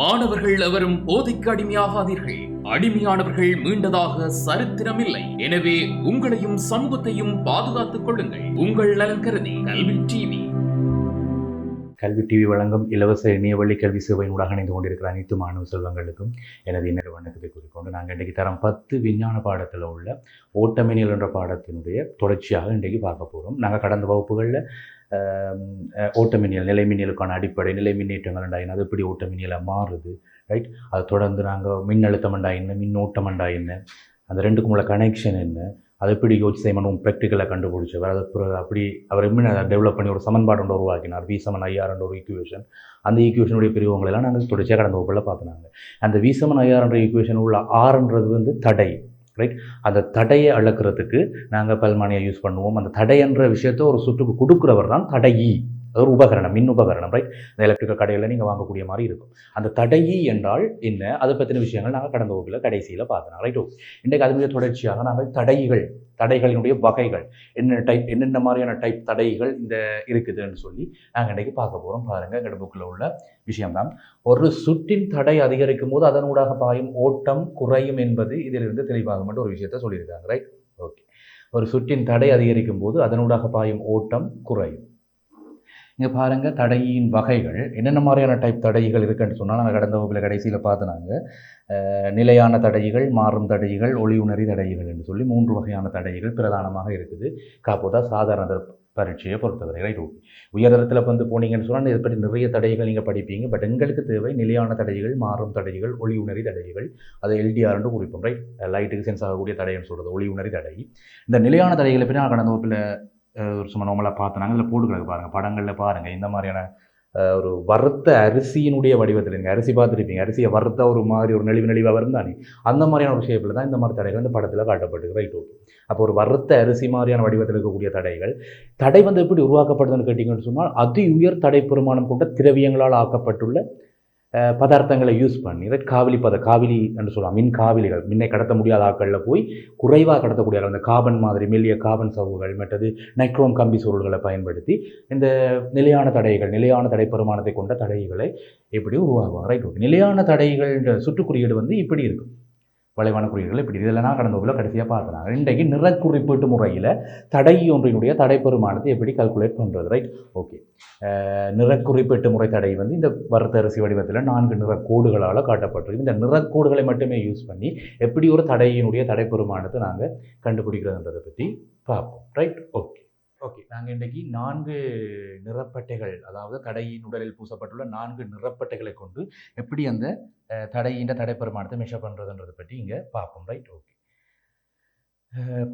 மாணவர்கள் எவரும் போதைக்கு அடிமையாகாதீர்கள். அடிமையானவர்கள் மீண்டதாக சரித்திரமில்லை. எனவே உங்களையும் சமூகத்தையும் பாதுகாத்துக் கொள்ளுங்கள். உங்கள் நலன் கருதி கல்வி டிவி. கல்வி டிவி வழங்கும் இலவச இணையவழி கல்வி சேவையினூடாக இணைந்து கொண்டிருக்கிற அனைத்து மாணவ செல்வங்களுக்கும் எனது இன்னொரு வணக்கத்தை கூறிக்கொண்டு நாங்கள் இன்றைக்கு தரம் 10 விஞ்ஞான பாடத்தில் உள்ள ஓட்டமினியல் என்ற பாடத்தினுடைய தொடர்ச்சியாக இன்றைக்கு பார்க்க போகிறோம். நாங்கள் கடந்த வகுப்புகளில் ஓட்டமினியல் நிலைமினியலுக்கான அடிப்படை நிலை மின்னேற்றங்கள் உண்டாயின, அது எப்படி ஓட்டமினியலாக மாறுது, ரைட்? அதை தொடர்ந்து நாங்கள் மின்னழுத்தம் உண்டாயின, மின்னோட்டம் உண்டாயின, அந்த ரெண்டுக்கும் உள்ள கனெக்ஷன் என்ன, அதை எப்படி யோசிச்சு செய்யணும் ப்ராக்டிக்கலாக கண்டுபிடிச்சவர். அது அப்படி அவர் எப்படி அதை டெவலப் பண்ணி ஒரு சமன்பாடு ஒன்று உருவாக்கினார், V=IR என்ற ஒரு ஈக்குவேஷன். அந்த ஈக்குவேஷனுடைய பிரிவுகளெல்லாம் நாங்கள் தொடர்ச்சியாக கடந்த வகுப்பில் பார்த்துனாங்க. அந்த V=IR என்ற ஈக்குவேஷன் உள்ள ஆர்ன்றது வந்து தடை, ரைட்? அந்த தடையை அளக்கிறதுக்கு நாங்கள் பல்மானியை யூஸ் பண்ணுவோம். அந்த தடை என்ற விஷயத்தை ஒரு சுற்றுக்கு கொடுக்குறவர் தான் தடையி. அது ஒரு உபகரணம், மின் உபகரணம், ரைட்? இந்த எலக்ட்ரிக்கல் கடையில் நீங்கள் வாங்கக்கூடிய மாதிரி இருக்கும். அந்த தடையி என்றால் என்ன, அதை பற்றின விஷயங்கள் நாங்கள் கடந்த வகுப்பில் கடைசியில் பார்த்தோம், ரைட்? இன்றைக்கு அது மீது தொடர்ச்சியாக நாங்கள் தடைகளினுடைய வகைகள் என்னென்ன மாதிரியான டைப் தடைகள் இந்த இருக்குதுன்னு சொல்லி நாங்கள் இன்றைக்கு பார்க்க போகிறோம். பாருங்கள், எங்கள் புக்கில் உள்ள விஷயம்தான். ஒரு சுற்றின் தடை அதிகரிக்கும் போது அதனூடாக பாயும் ஓட்டம் குறையும் என்பது இதிலிருந்து தெளிவாக மட்டும் ஒரு விஷயத்த சொல்லியிருக்காங்க, ரைட்? ஓகே. ஒரு சுற்றின் தடை அதிகரிக்கும் போது அதனூடாக பாயும் ஓட்டம் குறையும். இங்கே பாருங்கள், தடையின் வகைகள் என்னென்ன மாதிரியான டைப் தடைகள் இருக்குன்னு சொன்னால் நாங்கள் கடந்த வகுப்பில் கடைசியில் பார்த்துனாங்க. நிலையான தடைகள், மாறும் தடைகள், ஒளியுணரி தடைகள் என்று சொல்லி 3 வகையான தடைகள் பிரதானமாக இருக்குது. காப்போதா சாதாரண பரீட்சையை பொறுத்தவரை, ரைட்? ஓகே. உயர்தரத்தில் வந்து போனீங்கன்னு சொன்னால் இதை பற்றி நிறைய தடைகள் நீங்கள் படிப்பீங்க. பட் எங்களுக்கு தேவை நிலையான தடைகள், மாறும் தடைகள், ஒளியுணரி தடைகள். அதை LDRன்னு குறிப்போம், ரைட்? லைட்டுக்கு சென்ஸ் ஆகக்கூடிய தடைன்னு சொல்கிறது ஒளியுணரி தடை. இந்த நிலையான தடைகளை பற்றி நான் கடந்த வகுப்பில் ஒரு சும்மா நார்மலாக பார்த்தனாங்க. இதில் போட்டுக்கிறது பாருங்கள், படங்களில் பாருங்கள். இந்த மாதிரியான ஒரு வறுத்த அரிசியினுடைய வடிவத்தில் நீங்கள் அரிசி பார்த்துருப்பீங்க. அரிசியை வறுத்த ஒரு மாதிரி ஒரு நெளிவாக வருந்தானே, அந்த மாதிரியான ஒரு ஷேப்பில் தான் இந்த மாதிரி தடைகள் இந்த படத்தில் காட்டப்பட்டு, ரைட்? ஓகே. அப்போ ஒரு வறுத்த அரிசி மாதிரியான வடிவத்தில் இருக்கக்கூடிய தடை வந்து எப்படி உருவாக்கப்படுதுன்னு கேட்டிங்கன்னு சொன்னால், அதி உயர் தடை பெருமானம் கொண்ட திரவியங்களால் ஆக்கப்பட்டுள்ள பதார்த்தங்களை யூஸ் பண்ணி, ரைட்? காவிலி என்று சொல்லலாம். மின் காவிலிகள், மின்னை கடத்த முடியாத ஆட்களில் போய் குறைவாக கடத்தக்கூடிய அந்த கார்பன் மாதிரி மெல்லிய கார்பன் சவ்வுகள், மற்றது நைக்ரோம் கம்பி சுருள்களை பயன்படுத்தி இந்த நிலையான தடை பெருமானத்தை கொண்ட தடைகளை எப்படி உருவாகுவாங்க, ரைட்? ஓகே. நிலையான தடைகள் சுற்றுக்குறியீடு வந்து இப்படி இருக்கும், வளைவான குறியீடுகள் இப்படி. இதெல்லாம் கடந்த வகுப்பில் கடைசியாக பார்த்துனாங்க. இன்றைக்கு நிறக்குறிப்பீட்டு முறையில் தடை ஒன்றினுடைய தடைப்பெருமானத்தை எப்படி கால்குலேட் பண்ணுறது, ரைட்? ஓகே. நிறக்குறிப்பீட்டு முறை தடை வந்து இந்த வறுத்த அரிசி வடிவத்தில் 4 நிறக்கோடுகளால் காட்டப்பட்டிருக்கு. இந்த நிறக்கோடுகளை மட்டுமே யூஸ் பண்ணி எப்படி ஒரு தடையினுடைய தடைப்பெருமானத்தை நாங்கள் கண்டுபிடிக்கிறதுன்றதை பற்றி பார்ப்போம், ரைட்? ஓகே. ஓகே. நாங்கள் இன்றைக்கி 4 நிறப்பட்டைகள், அதாவது தடையின் உடலில் பூசப்பட்டுள்ள 4 நிறப்பட்டைகளை கொண்டு எப்படி அந்த தடையின் தடைப்பெருமானத்தை மெஷர் பண்ணுறதுன்றதை பற்றி இங்கே பார்ப்போம், ரைட்? ஓகே.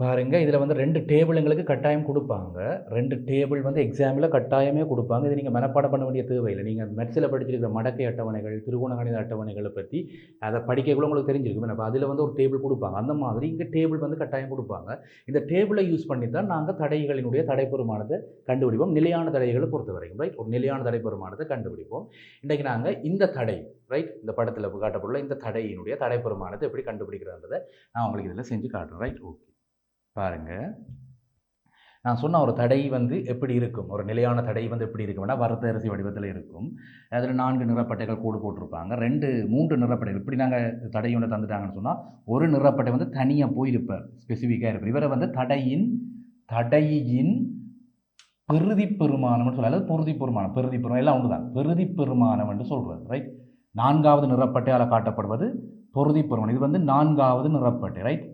பாருங்கள், இதில் வந்து 2 டேபிள் எங்களுக்கு கட்டாயம் கொடுப்பாங்க. 2 டேபிள் வந்து எக்ஸாமில் கட்டாயமே கொடுப்பாங்க. இது நீங்கள் மனப்பாடம் பண்ண வேண்டிய தேவையில்லை. நீங்கள் மெட்ஸில் படிச்சிருக்கிற மடக்கை அட்டவணைகள், திருகோணகணித அட்டவணைகளை பற்றி அதை படிக்கக்குள்ள உங்களுக்கு தெரிஞ்சிருக்கும். அப்போ அதில் வந்து ஒரு டேபிள் கொடுப்பாங்க. அந்த மாதிரி இங்கே டேபிள் வந்து கட்டாயம் கொடுப்பாங்க. இந்த டேபிளை யூஸ் பண்ணி தான் நாங்கள் தடைகளினுடைய தடைப்பெருமானத்தை கண்டுபிடிப்போம், நிலையான தடைகளை பொறுத்த வரைக்கும், ரைட்? ஒரு நிலையான தடைப்பெருமானத்தை கண்டுபிடிப்போம். இன்றைக்கு நாங்கள் இந்த தடை, ரைட், இந்த படத்தில் காட்டப்பட்டுள்ள இந்த தடையினுடைய தடைப்பெருமானத்தை எப்படி கண்டுபிடிக்கிறன்றதை நான் உங்களுக்கு இதில் செஞ்சு காட்டுறேன், ரைட்? ஓகே. பாருங்கள், நான் சொன்ன ஒரு தடை வந்து எப்படி இருக்கும், ஒரு நிலையான தடை வந்து எப்படி இருக்கும்னா வறுத்த அரிசி வடிவத்தில் இருக்கும். அதில் 4 நிறப்பட்டைகள் கோடு போட்டிருப்பாங்க. 3 நிறப்பட்டைகள் இப்படி நாங்கள் தடையோட தந்துட்டாங்கன்னு சொன்னால் ஒரு நிறப்பட்டை வந்து தனியாக போயிருப்பார், ஸ்பெசிஃபிக்காக இருப்பார். இவரை வந்து தடையின் பெறுதி பெருமானம்னு சொல்லி, அதாவது பெறுதி பெருமானம் எல்லாம் ஒன்று தான், பெறுதி பெருமானம் என்று சொல்கிறது, ரைட்? 4வது நிறப்பட்டையால் காட்டப்படுவது பெறுதி பெருமானம். இது வந்து 4வது நிறப்பட்டை, ரைட்?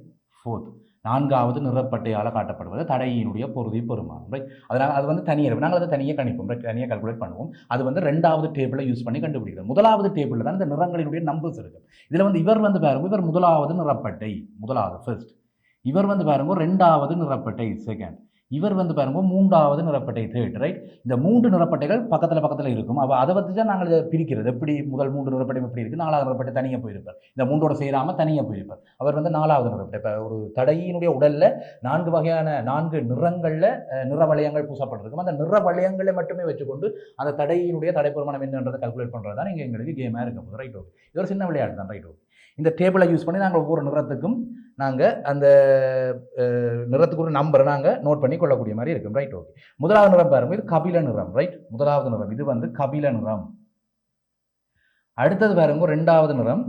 4th 4வது நிறப்பட்டையால் காட்டப்படுவது தடையினுடைய பெறுதி பெருமானம், ரைட்? அதனால் அது வந்து தனியாக நாங்கள் அதை தனியாக கணிப்போம், ரைட்? தனியாக கால்குலேட் பண்ணுவோம். அது வந்து 2வது டேபிளை யூஸ் பண்ணி கண்டுபிடிக்கிறோம். 1வது டேபிளில் தான் இந்த நிறங்களினுடைய நம்பர்ஸ் இருக்குது. இதில் வந்து இவர் வந்து பாருங்க, இவர் 1வது நிறப்பட்டை, 1வது ஃபர்ஸ்ட். இவர் வந்து பாருங்க 2வது நிறப்பட்டை, செகண்ட். இவர் வந்து பாருங்க 3வது நிறப்பட்டை, தேர்ட், ரைட்? இந்த 3 நிறப்பட்டைகள் பக்கத்தில் இருக்கும். அப்போ அதை வச்சு தான் நாங்கள் இதை பிரிக்கிறது. எப்படி முதல் 3 நிறப்பட்டை எப்படி இருக்குது, 4வது நிறப்பட்டை தனியாக போயிருப்பார், இந்த 3ஓட சேராமல் தனியாக போயிருப்பார். அவர் வந்து 4வது நிறப்பட்டை. இப்போ ஒரு தடையினுடைய உடலில் 4 வகையான 4 நிறங்களில் நிற வளையங்கள் பூசப்பட்டிருக்கும். அந்த நிற வளையங்களை மட்டுமே வச்சுக்கொண்டு அந்த தடையினுடைய தடைப்பெருமானம் என்னன்றதை கால்குலேட் பண்ணுறது தான் இங்கே எங்களுக்கு கேமாக இருக்க போகுது, ரைட்? ஓகே. இது ஒரு சின்ன விளையாட்டு தான், ரைட்? ஓகே. இந்த டேபிளை யூஸ் பண்ணி நாங்கள் ஒவ்வொரு நிறத்துக்கும் நாங்கள் அந்த நிறத்துக்கு ஒரு நம்பரை நாங்கள் நோட் பண்ணி கொள்ளக்கூடிய மாதிரி இருக்கும், ரைட்? ஓகே. 1வது நிறம் பாருங்கள், இது கபில நிறம், ரைட்? 1வது நிறம் இது வந்து கபில நிறம். அடுத்தது பாருங்க ரெண்டாவது நிறம்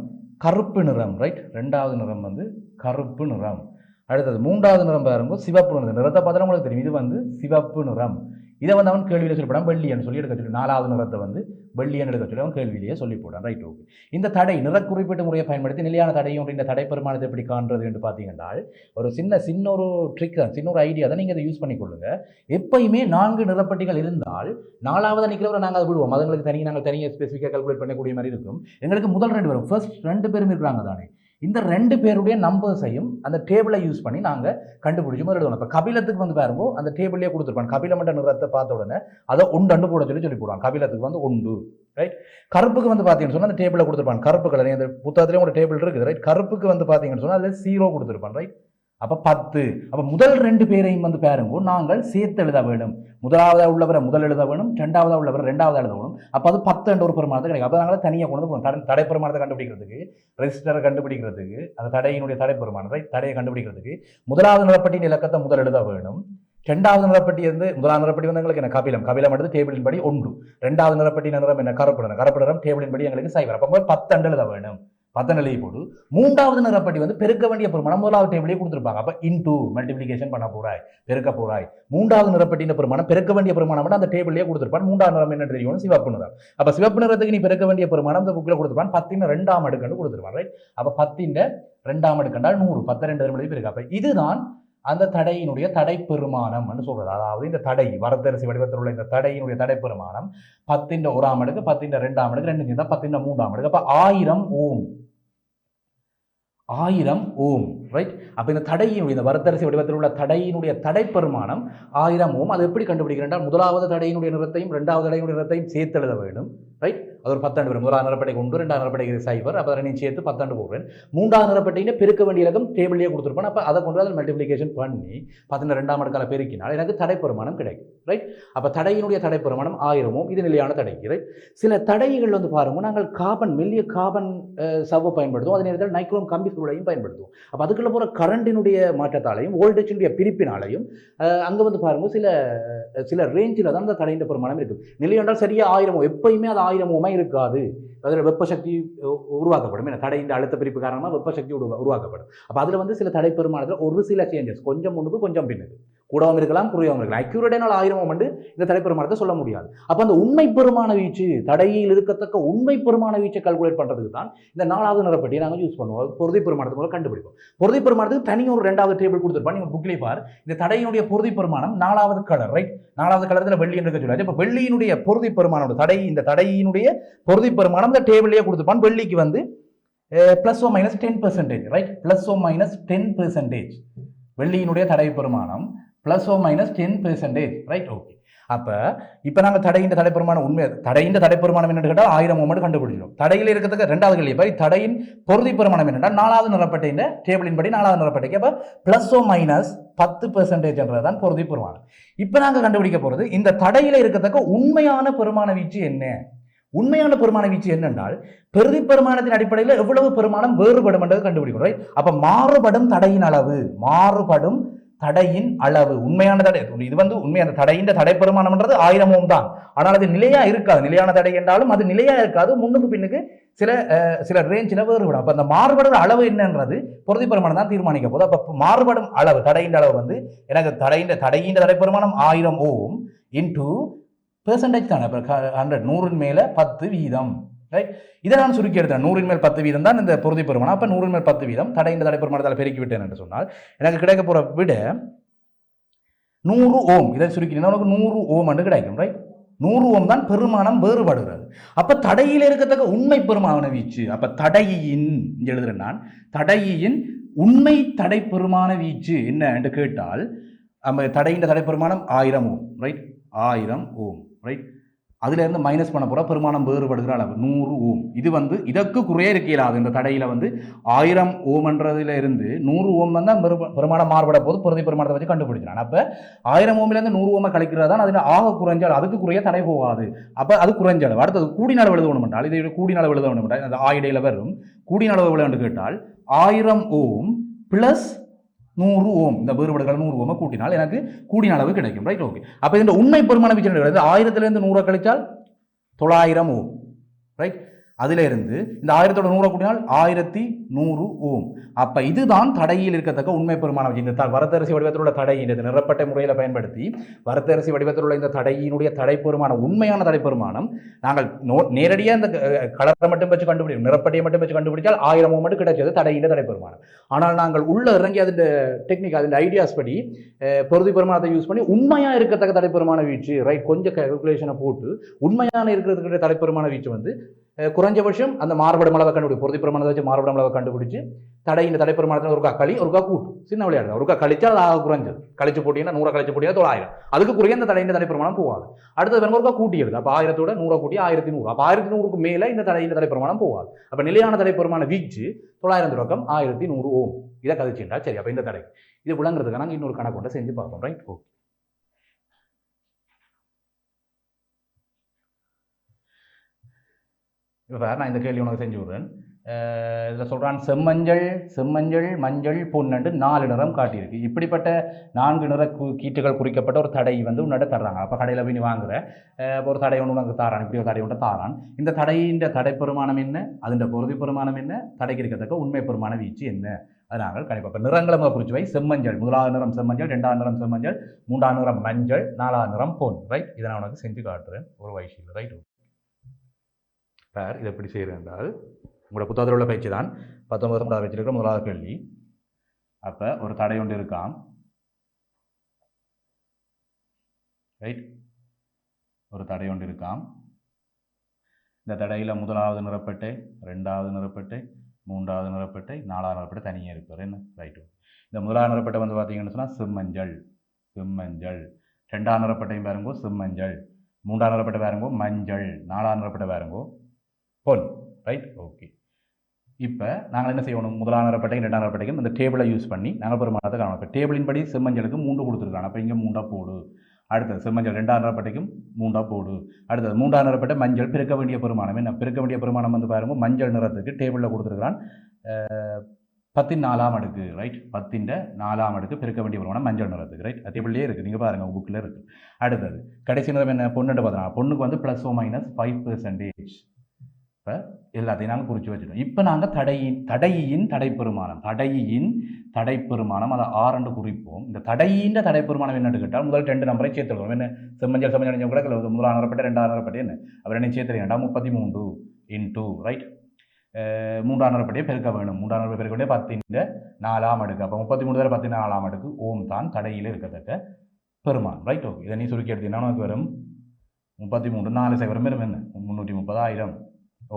கருப்பு நிறம், ரைட்? ரெண்டாவது நிறம் வந்து கருப்பு நிறம். அடுத்தது மூன்றாவது நிறம் பாருங்க சிவப்பு நிறம். நிறத்தை பார்த்தா உங்களுக்கு தெரியும், இது வந்து சிவப்பு நிறம். இதை வந்து அவன் கேள்வியில் சொல்லப்படாம வெள்ளியன்னு சொல்லி எடுக்க சொல்லி, நாலாவது நிறத்தை வந்து வெள்ளியன் எடுக்க சொல்லி அவன் கேள்வியிலேயே சொல்லி போடான், ரைட்? ஓகே. இந்த தடை நிற குறிப்பிட்ட முறையை பயன்படுத்தி நிலையான தடையும் இந்த தடை பெருமானத்தை எப்படி காண்றது என்று பார்த்தீங்கன்னா ஒரு சின்ன ஒரு ட்ரிக் தான், சின்ன ஒரு ஐடியா தான். நீங்கள் அதை யூஸ் பண்ணிக்கொள்ளுங்க. எப்பயுமே 4 நிறப்பட்டிகள் இருந்தால் 4வது நிற்கிறவரை நாங்கள் அதை விடுவோம். அதுங்களுக்கு நாங்கள் தனியாக ஸ்பெசிஃபிக்காக கால்குலேட் பண்ணக்கூடிய மாதிரி இருக்கும். எங்களுக்கு முதல் 2 பேரும் ஃபர்ஸ்ட் 2 பேரும் இருக்கிறாங்க தானே, இந்த 2 பேருடைய நம்பர்ஸையும் அந்த டேபிளை யூஸ் பண்ணி நாங்கள் கண்டுபிடிச்சி முதல் எழுதணும். இப்போ கபிலத்துக்கு வந்து பாருங்க அந்த டேபிள்லேயே கொடுத்துருப்பாங்க. கபிலம் என்ற நிறத்தை பார்த்த உடனே அதை 1 போட சொல்லி போடுவாங்க. கபிலத்துக்கு வந்து 1, ரைட்? கருப்புக்கு வந்து பார்த்தீங்கன்னு சொன்னால் அந்த டேபிளை கொடுத்துருப்பாங்க. கருப்பு கலர் அந்த புத்தகத்திலேயும் ஒரு டேபிள் இருக்குது, ரைட்? கருப்புக்கு வந்து பார்த்தீங்கன்னு சொன்னால் அதில் 0 கொடுத்துருப்பான், ரைட்? அப்போ 10. அப்போ முதல் 2 பேரையும் வந்து பாருங்க நாங்கள் சேர்த்து எழுத வேணும். முதலாவதாக உள்ளவரை முதல் எழுத வேணும், 2வது உள்ளவரை 2வது எழுத வேணும். அப்போ அது 10 என்ற ஒரு பெருமானத்தை கிடைக்கும். அப்போ நாங்கள் தனியாக கொண்டு போகணும். தடை பெருமானத்தை கண்டுபிடிக்கிறதுக்கு, ரெஜிஸ்டரை கண்டுபிடிக்கிறதுக்கு, அந்த தடையினுடைய தடை பெருமானம், ரைட்? தடையை கண்டுபிடிக்கிறதுக்கு முதலாவது நிலப்பட்டியின் இலக்கத்தை முதல் எழுத வேணும். 2வது நிலப்பட்டி வந்து முதலாவது நிலப்பட்டி வந்து எங்களுக்கு என்ன கபிலம் எடுத்து டேபிளின் படி 1. 2வது நிலப்பட்டி நிறம் என்ன கருப்பு நிறம் டேபிளின் படி எங்களுக்கு 0. அப்போ 10 எழுத வேணும். 10 எழுதி போடு. 3வது நிறப்பட்டி வந்து பெருக்க வேண்டிய பெருமானம் முதலாவது டேபிளே கொடுத்துருப்பாங்க. அப்போ இன்டூ மல்டிப்ளிகேஷன் பண்ண போறாய், பெருக்க போறாய். 3வது நிறப்பட்டின பெருமானம் பெருக்க வேண்டிய பெருமானம் அந்த டேபிளே கொடுத்துருப்பான். 3வது நிறம் என்ன தெரியும்? சிவப்பு நிறம். அப்போ சிவப்பு நிறத்துக்கு நீ பெருக்க வேண்டிய பெருமானம் அந்த புக்கில் கொடுத்துருப்பான். 10 2ஆம் அடுக்கண்டு கொடுத்துருப்பான், ரைட்? அப்போ 10 2ஆம் அடுக்கண்டால் 100. 10 2 பெருக்கு. அப்போ இதுதான் அந்த தடையினுடைய தடை பெருமானம் என்று சொல்றது. அதாவது இந்த தடை வரத்தரிசி வடிவத்தில் உள்ள இந்த தடையினுடைய தடை பெருமானம் 10 1ஆம் அடுக்கு 10 2ஆம் அடுக்கு 2 சேர்ந்தா 10 3ஆம் அடுக்கு. அப்போ 1000 ஓம், 1000 ஓம், ரைட்? அப்போ இந்த தடையினுடைய இந்த வரத்தரிசி வடிவத்தில் உள்ள தடையினுடைய தடை பெருமானம் 1000 ஓம். அது எப்படி கண்டுபிடிக்கிறேன்? முதலாவது தடையினுடைய நிறத்தையும் 2வது தடையினுடைய நிறத்தையும் சேர்த்து எழுத வேண்டும், ரைட்? அது ஒரு 10 வரும். முதலாவது நிறப்பட்டை 1, 2வது நிறப்பட்டை 0, அப்போ அதை சேர்த்து 10 போடுறேன். 3வது நிறப்பட்டையில பெருக்க வேண்டிய இலக்கம் டேபிளே கொடுத்துருப்பேன். அப்போ அதை கொண்டு அதை மல்டிப்ளிகேஷன் பண்ணி 10 2ஆம் அடுக்கால பெருக்கினால் எனக்கு தடை பெருமானம் கிடைக்கும், ரைட்? அப்போ தடையினுடைய தடை பெருமானம் 1000 ஓம். இது நிலையான தடைக்கு, ரைட்? சில தடைகள் வந்து பாருங்க நாங்கள் மெல்லிய கார்பன் சவ்வை பயன்படுத்துவோம். அதே நேரத்தில் நைக்ரோம் கம்பி சுருளையும் பயன்படுத்துவோம். அப்போ அதுக்குள்ள போகிற கரண்டினுடைய மாற்றத்தாலையும் வோல்டேஜினுடைய பிரிப்பினாலையும் அங்கே வந்து பாருங்க சில ரேஞ்சில் தான் அந்த தடையின் பெருமானம் இருக்கும். நிலையென்றால் சரியா 1000 ஓம். எப்பயுமே அது 1000 ஓமா இருக்காது. அதில் வெப்ப சக்தி உருவாக்கப்படும். ஏன்னா தடையின் அழுத்த பிரிப்பு காரணமாக வெப்ப சக்தி உருவாக்கப்படும். அப்போ அதில் வந்து சில தடை பெருமானத்தில் ஒரு சில சேஞ்சஸ், கொஞ்சம் முன்னுக்கு கொஞ்சம் பின்னுக்கு, கூடவும் இருக்கலாம் குறையவும் இருக்கலாம். அக்யூரேட்டான 1000 ஓம் வந்து இந்த தடை பெருமானத்தை சொல்ல முடியாது. அப்போ அந்த உண்மை பெருமான வீச்சு, தடையில் இருக்கத்தக்க உண்மை பெருமான வீச்சை கால்குலேட் பண்ணுறதுக்கு தான் இந்த 4வது நிறப்பட்டியை நாங்கள் யூஸ் பண்ணுவோம். பொருதி பெருமானத்தை முதல்ல கண்டுபிடிப்போம். பொருதி பெருமானத்துக்கு தனி ஒரு 2வது டேபிள் கொடுத்துருப்பான். நீங்கள் புக்லேயே பார். இந்த தடையினுடைய பொருதி பெருமானம் 4வது கலர், ரைட்? 4வது கலத்தில் வெள்ளி என்று சொல்லுவாங்க. இப்போ வெள்ளியினுடைய பொருதி பெருமானம் இந்த தடையினுடைய பொருதி பெருமானம் இந்த டேபிள்லேயே கொடுத்துருப்பான். வெள்ளிக்கு வந்து +−10%, ரைட்? +−10%. வெள்ளியினுடைய தடை பெருமானம் +−10%, ரைட்? ஓகே. அப்போ இப்போ நாங்கள் தடையின் தடை பெருமானம் உண்மை தடையின் தடை பெருமானம் என்னென்னு கேட்டால் 1000 ஓம் கண்டுபிடிச்சிடும். தடையில் இருக்கிறதுக்கு 2வது கேள்வி பாரு, தடையின் பொருதி பெருமானம் என்னென்றால் 4வது நிறப்பட்டையின் டேபிளின் படி 4வது நிறப்பட்டைக்கு அப்போ +−10% தான் பொருதி பெருமானம். இப்போ நாங்கள் கண்டுபிடிக்க போகிறது இந்த தடையில் இருக்கத்தக்க உண்மையான பெருமான வீச்சு என்ன? உண்மையான பெருமான வீச்சு என்னென்றால் பெருதி பெருமானத்தின் அடிப்படையில் எவ்வளவு பெருமானம் வேறுபடும் என்றது கண்டுபிடிக்கும், ரைட்? அப்போ மாறுபடும் தடையின் அளவு உண்மையான தடை. இது வந்து உண்மையான தடையின் தடை பெருமானம்ன்றது 1000 ஓம் தான். ஆனால் அது நிலையா இருக்காது. நிலையான தடை என்றாலும் அது நிலையா இருக்காது. முன்னுக்கு பின்னுக்கு சில ரேஞ்சில் வேறுபடும். அப்போ அந்த மாறுபடும் அளவு என்னன்றது பொருதி பெருமானம் தான் தீர்மானிக்க போது. அப்போ மாறுபடும் அளவு தடையின் அளவு வந்து எனக்கு தடையின் தடை பெருமானம் 1000 ஓம் இன்டூ பெர்சன்டேஜ் தானே. 100 100 மேல 10%, ரைட்? இதை நான் சுருக்கி எடுத்தேன். 100 மேல் 10% தான் இந்த பொருதி பெருமானம். அப்போ 100 மேல் 10% தடையின் தடை பெருமானத்தால் பெருக்கி விட்டேன் என்று சொன்னால் எனக்கு கிடைக்க போகிற விட 100 ஓம். இதை சுருக்கினா உனக்கு 100 ஓம் என்று கிடைக்கும், ரைட்? 100 ஓம் தான் பெருமானம் வேறுபடுகிறது. அப்போ தடையில் இருக்கத்தக்க உண்மை பெருமான வீச்சு, அப்போ தடையின் எழுதுறேன் நான், தடையின் உண்மை தடை பெருமான வீச்சு என்ன என்று கேட்டால் நம்ம தடையின் தடை பெருமானம் 1000 ஓம், ரைட்? 1000 ஓம், ரைட்? அதிலிருந்து மைனஸ் பண்ண போகிற பெருமானம் வேறுபடுகிற அளவு 100 ஓம். இது வந்து இதற்கு குறைய இருக்கையிலாது. இந்த தடையில் வந்து 1000 ஓம்ன்றதுல இருந்து 100 ஓம் தான் பெருமானம் மாறுபட போது பொருதி பெருமானத்தை வச்சு கண்டுபிடிச்சான். அப்போ 1000 ஓமிலேருந்து 100 ஓமை கழிக்கிறது தான் அதில் ஆக குறைஞ்சாலும் அதுக்கு குறைய தடை போகாது. அப்போ அது குறைஞ்சாலும் அடுத்தது கூடின அளவு எழுத வேண்டால் இதை கூடின அளவு எழுத வேண்டால் அந்த ஆயிடையில் வரும். கூடின அளவு எவ்வளவு கேட்டால் 1000 ஓம் + 100 ஓம். இந்த வேறுபாடுகள் 100 ஓமை கூட்டினால் எனக்கு கூடின அளவு கிடைக்கும், ரைட்? ஓகே. அப்போ இந்த உண்மை பெருமான வீச்சு 1000லேருந்து 100 கழிச்சால் 900 ஓம், ரைட்? அதிலிருந்து இந்த 1000 கூட்டினால் 1100 ஓம். அப்போ இதுதான் தடையில் இருக்கத்தக்க உண்மை பெருமான வச்சு. இந்த வரத்தரிசி வடிவத்தில் உள்ள தடை இந்த நிறப்பட்ட முறையில் பயன்படுத்தி வரத்தரிசி வடிவத்தில் உள்ள இந்த தடையினுடைய தடைப்பெருமானம் உண்மையான தடைப்பெருமானம் நாங்கள் நேரடியாக இந்த கலரை மட்டும் வச்சு கண்டுபிடிக்கும், நிறப்பட்டையை மட்டும் வச்சு கண்டுபிடிச்சால் 1000 ஓம் மட்டும் கிடைச்சது தடையின் தடைப்பெருமானம். ஆனால் நாங்கள் உள்ள இறங்கி அதன் டெக்னிக் அதன் ஐடியாஸ் படி பொருதி பெருமானத்தை யூஸ் பண்ணி உண்மையாக இருக்கத்தக்க தடைப்பெருமான வீச்சு ரைட் கொஞ்சம் கால்குலேஷனை போட்டு உண்மையான இருக்கிறதுக்கு தடைப்பெருமான வீச்சு வந்து குறைஞ்சபட்சம் அந்த மாறுபடும் அளவை கண்டுபிடி பொருதி பிரமாணத்தை வச்சு மாறுபடும் அளவை கண்டுபிடிச்சு தடையின் தடைப்பெருமானத்தில் ஒருக்கா களி ஒருக்கா கூட்டும் சின்ன விளையாடு ஒருக்கா கழிச்சா அது ஆக குறைஞ்சது கழிச்சு போட்டிங்கன்னா 100 கழிச்சு போட்டிங்கன்னா 900 அதுக்கு குறைய அந்த தடையின் தடைப்பெருமானம் போகாது. அடுத்தது ஒருக்கா கூட்டி எடுது அப்போ 1000 100 கூட்டி 1100 அப்போ 1100க்கு மேலே இந்த தடையின் தடைப்பெருமானம் போகாது. அப்போ நிலையான தடைப்பெருமான வீச்சு 900 தொடக்கம் 1100 ஓம். இதை கழிச்சுட்டா சரி. அப்போ இந்த தடை இது விளங்குறதுக்கு நாங்கள் இன்னொரு கணக்கு கொண்டு செஞ்சு பார்ப்போம் ரைட். ஓகே இப்போ நான் இந்த கேள்வி உனக்கு செஞ்சு விடுறேன். இதில் சொல்கிறான் செம்மஞ்சள் மஞ்சள் பொன்னண்டு 4 நிறம் காட்டியிருக்கு. இப்படிப்பட்ட 4 நிற கீட்டுகள் குறிக்கப்பட்ட ஒரு தடை வந்து உன்னிட்ட தர்றாங்க. அப்போ கடையில் போய் நீ வாங்குற ஒரு தடை ஒன்று உனக்கு தாரான், இப்படி ஒரு தடை ஒன்று தாரான். இந்த தடையின் தடை பெருமானம் என்ன, அதன் பொருதி பெருமானம் என்ன, தடைக்கு இருக்கத்தக்க உண்மை பெருமான வீச்சு என்ன, அதை நாங்கள் கணிப்போம். இப்போ நிறங்களை குறித்து வை. செம்மஞ்சள் முதலாவது நிறம் செம்மஞ்சள், 2ஆவது நிறம் செம்மஞ்சள், 3ஆவது நிறம் மஞ்சள், 4ஆவது நிறம் பொன் ரைட். இதை நான் உனக்கு செஞ்சு காட்டுறேன் ஒரு வயசில் ரைட். இதை எப்படி செய்கிறேன் என்றால் உங்களோட புத்தகத்தில் உள்ள பயிற்சி தான் 19 வச்சிருக்கிற முதலாவது கேள்வி. அப்போ ஒரு தடை ஒன்று இருக்காம் ரைட். ஒரு தடை ஒன்று இருக்காம். இந்த தடையில் முதலாவது நிறப்பட்டை, 2ஆவது நிறப்பட்டை, 3ஆவது நிறப்பட்டை, 4ஆவது நிறப்பட்டை தனியாக இருப்பார் என்ன ரைட்டு. இந்த முதலாவது நிறப்பட்டை வந்து பார்த்தீங்கன்னு சொன்னால் செம்மஞ்சள், 2ஆவது நிறப்பட்டையும் பாருங்கோ செம்மஞ்சள், 3ஆவது நிறப்பட்டை பாருங்கோ மஞ்சள், 4ஆவது நிறப்பட்டை பாருங்கோ பொன் ரைட். ஓகே இப்போ நாங்கள் என்ன செய்யணும், முதலாவது நிறப்பட்டைக்கும் 2ஆவது நிறப்பட்டைக்கும் இந்த டேபிளை யூஸ் பண்ணி நாங்கள் பெருமானத்தை காணணும். இப்போ டேபிளின் படி செம்மஞ்சளுக்கு 3 கொடுத்துருக்காங்க. அப்போ இங்கே 3 போடு. அடுத்தது செம்மஞ்சள் 2ஆவது நிறப்பட்டைக்கும் 3 போடு. அடுத்தது 3ஆவது நிறப்பட்டை மஞ்சள் பெருக்க வேண்டிய பெருமானம் என்ன, பெருக்க வேண்டிய பெருமானம் வந்து பாருங்கள் மஞ்சள் நிறத்துக்கு டேபிளில் கொடுத்துருக்கான் 10 அடுக்கு ரைட். 10 அடுக்கு பெருக்க வேண்டிய பெருமானம் மஞ்சள் நிறத்துக்கு ரைட். டேபிள்லேயே இருக்குது, நீங்கள் பாருங்கள் உங்கள் புக்கில் இருக்குது. அடுத்தது கடைசி நிறம் என்ன, பொண்ணுட்டு பார்த்தோன்னா பொண்ணுக்கு வந்து ±5%. இப்போ எல்லாத்தையும் நாங்கள் குறித்து வச்சுட்டோம். இப்போ நாங்கள் தடையின் தடைப்பெருமானம் அதை 6 குறிப்போம். இந்த தடையின் தடைப்பெருமானம் என்னன்னு கேட்டால் முதல் 2 நம்பரை சேர்த்துடுவோம். என்ன செம்மஞ்சள் கூட முதலாவது நிறப்பட்ட 2ஆவது நிறப்பட்ட என்ன அப்போ என்ன சேர்த்துறீங்கடா 33 இன்டூ ரைட். 3ஆவது நிறப்பட்டையை பெருக்க வேணும். 3ஆவது நிறப்பை பெருக்க வேண்டிய 10 அடுக்கு. அப்போ 33 10 அடுக்கு ஓம் தான் தடையில் இருக்கத்தக்க பெருமானம் ரைட். ஓகே இதை நீ சுருக்கி எடுத்தீங்கன்னா உனக்கு வரும் 33 4 சைவரம் வரும் என்ன 330,000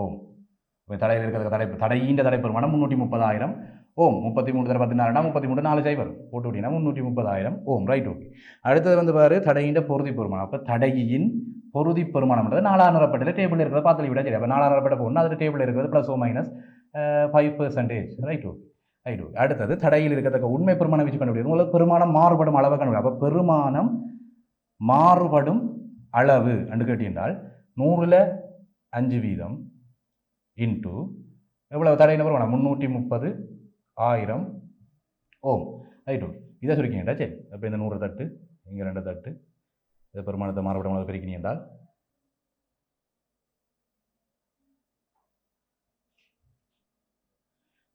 ஓம். இப்போ தடையில் இருக்கிற தடையின் தடைப்பெருமானம் 330,000 ஓம். 33 14 33 4 சைவர் போட்டு விட்டீங்கன்னா 330,000 ஓம் ரைட். ஓகே அடுத்தது வந்து பாரு தடையின் பொருதி பெருமானம். அப்போ தடையின் பொருதி பெருமானம்ன்றது 4ஆவது நிறப்பட்டையில் டேபிள் இருக்கிறத பார்த்து விட சரி. அப்போ 4ஆவது நிறப்பட்டை போடணும், அதில் டேபிள் இருக்கிறது ±5% ரைட். Okay right. ஓகே அடுத்தது தடையில் இருக்கத்தக்க உண்மை பெருமானம் வச்சு கண்டுபிடிக்கும். உங்களுக்கு பெருமானம் மாறுபடும் அளவை கண்டுபிடிக்கும். அப்போ பெருமானம் மாறுபடும் அளவு என்று கேட்டீங்கன்றால் 100ல் 5% இன்ட்டு எவ்வளவு தடையின் பெருமானம் 330,000 ஓம் ரைட். ஓகே இதை சுருக்கிங்கடா சரி. அப்போ இந்த 100 தட்டு இங்கே 2 தட்டு இதை பெருமானத்தை மாறுபடும் அளவு பிரிக்கிறீங்க என்றால்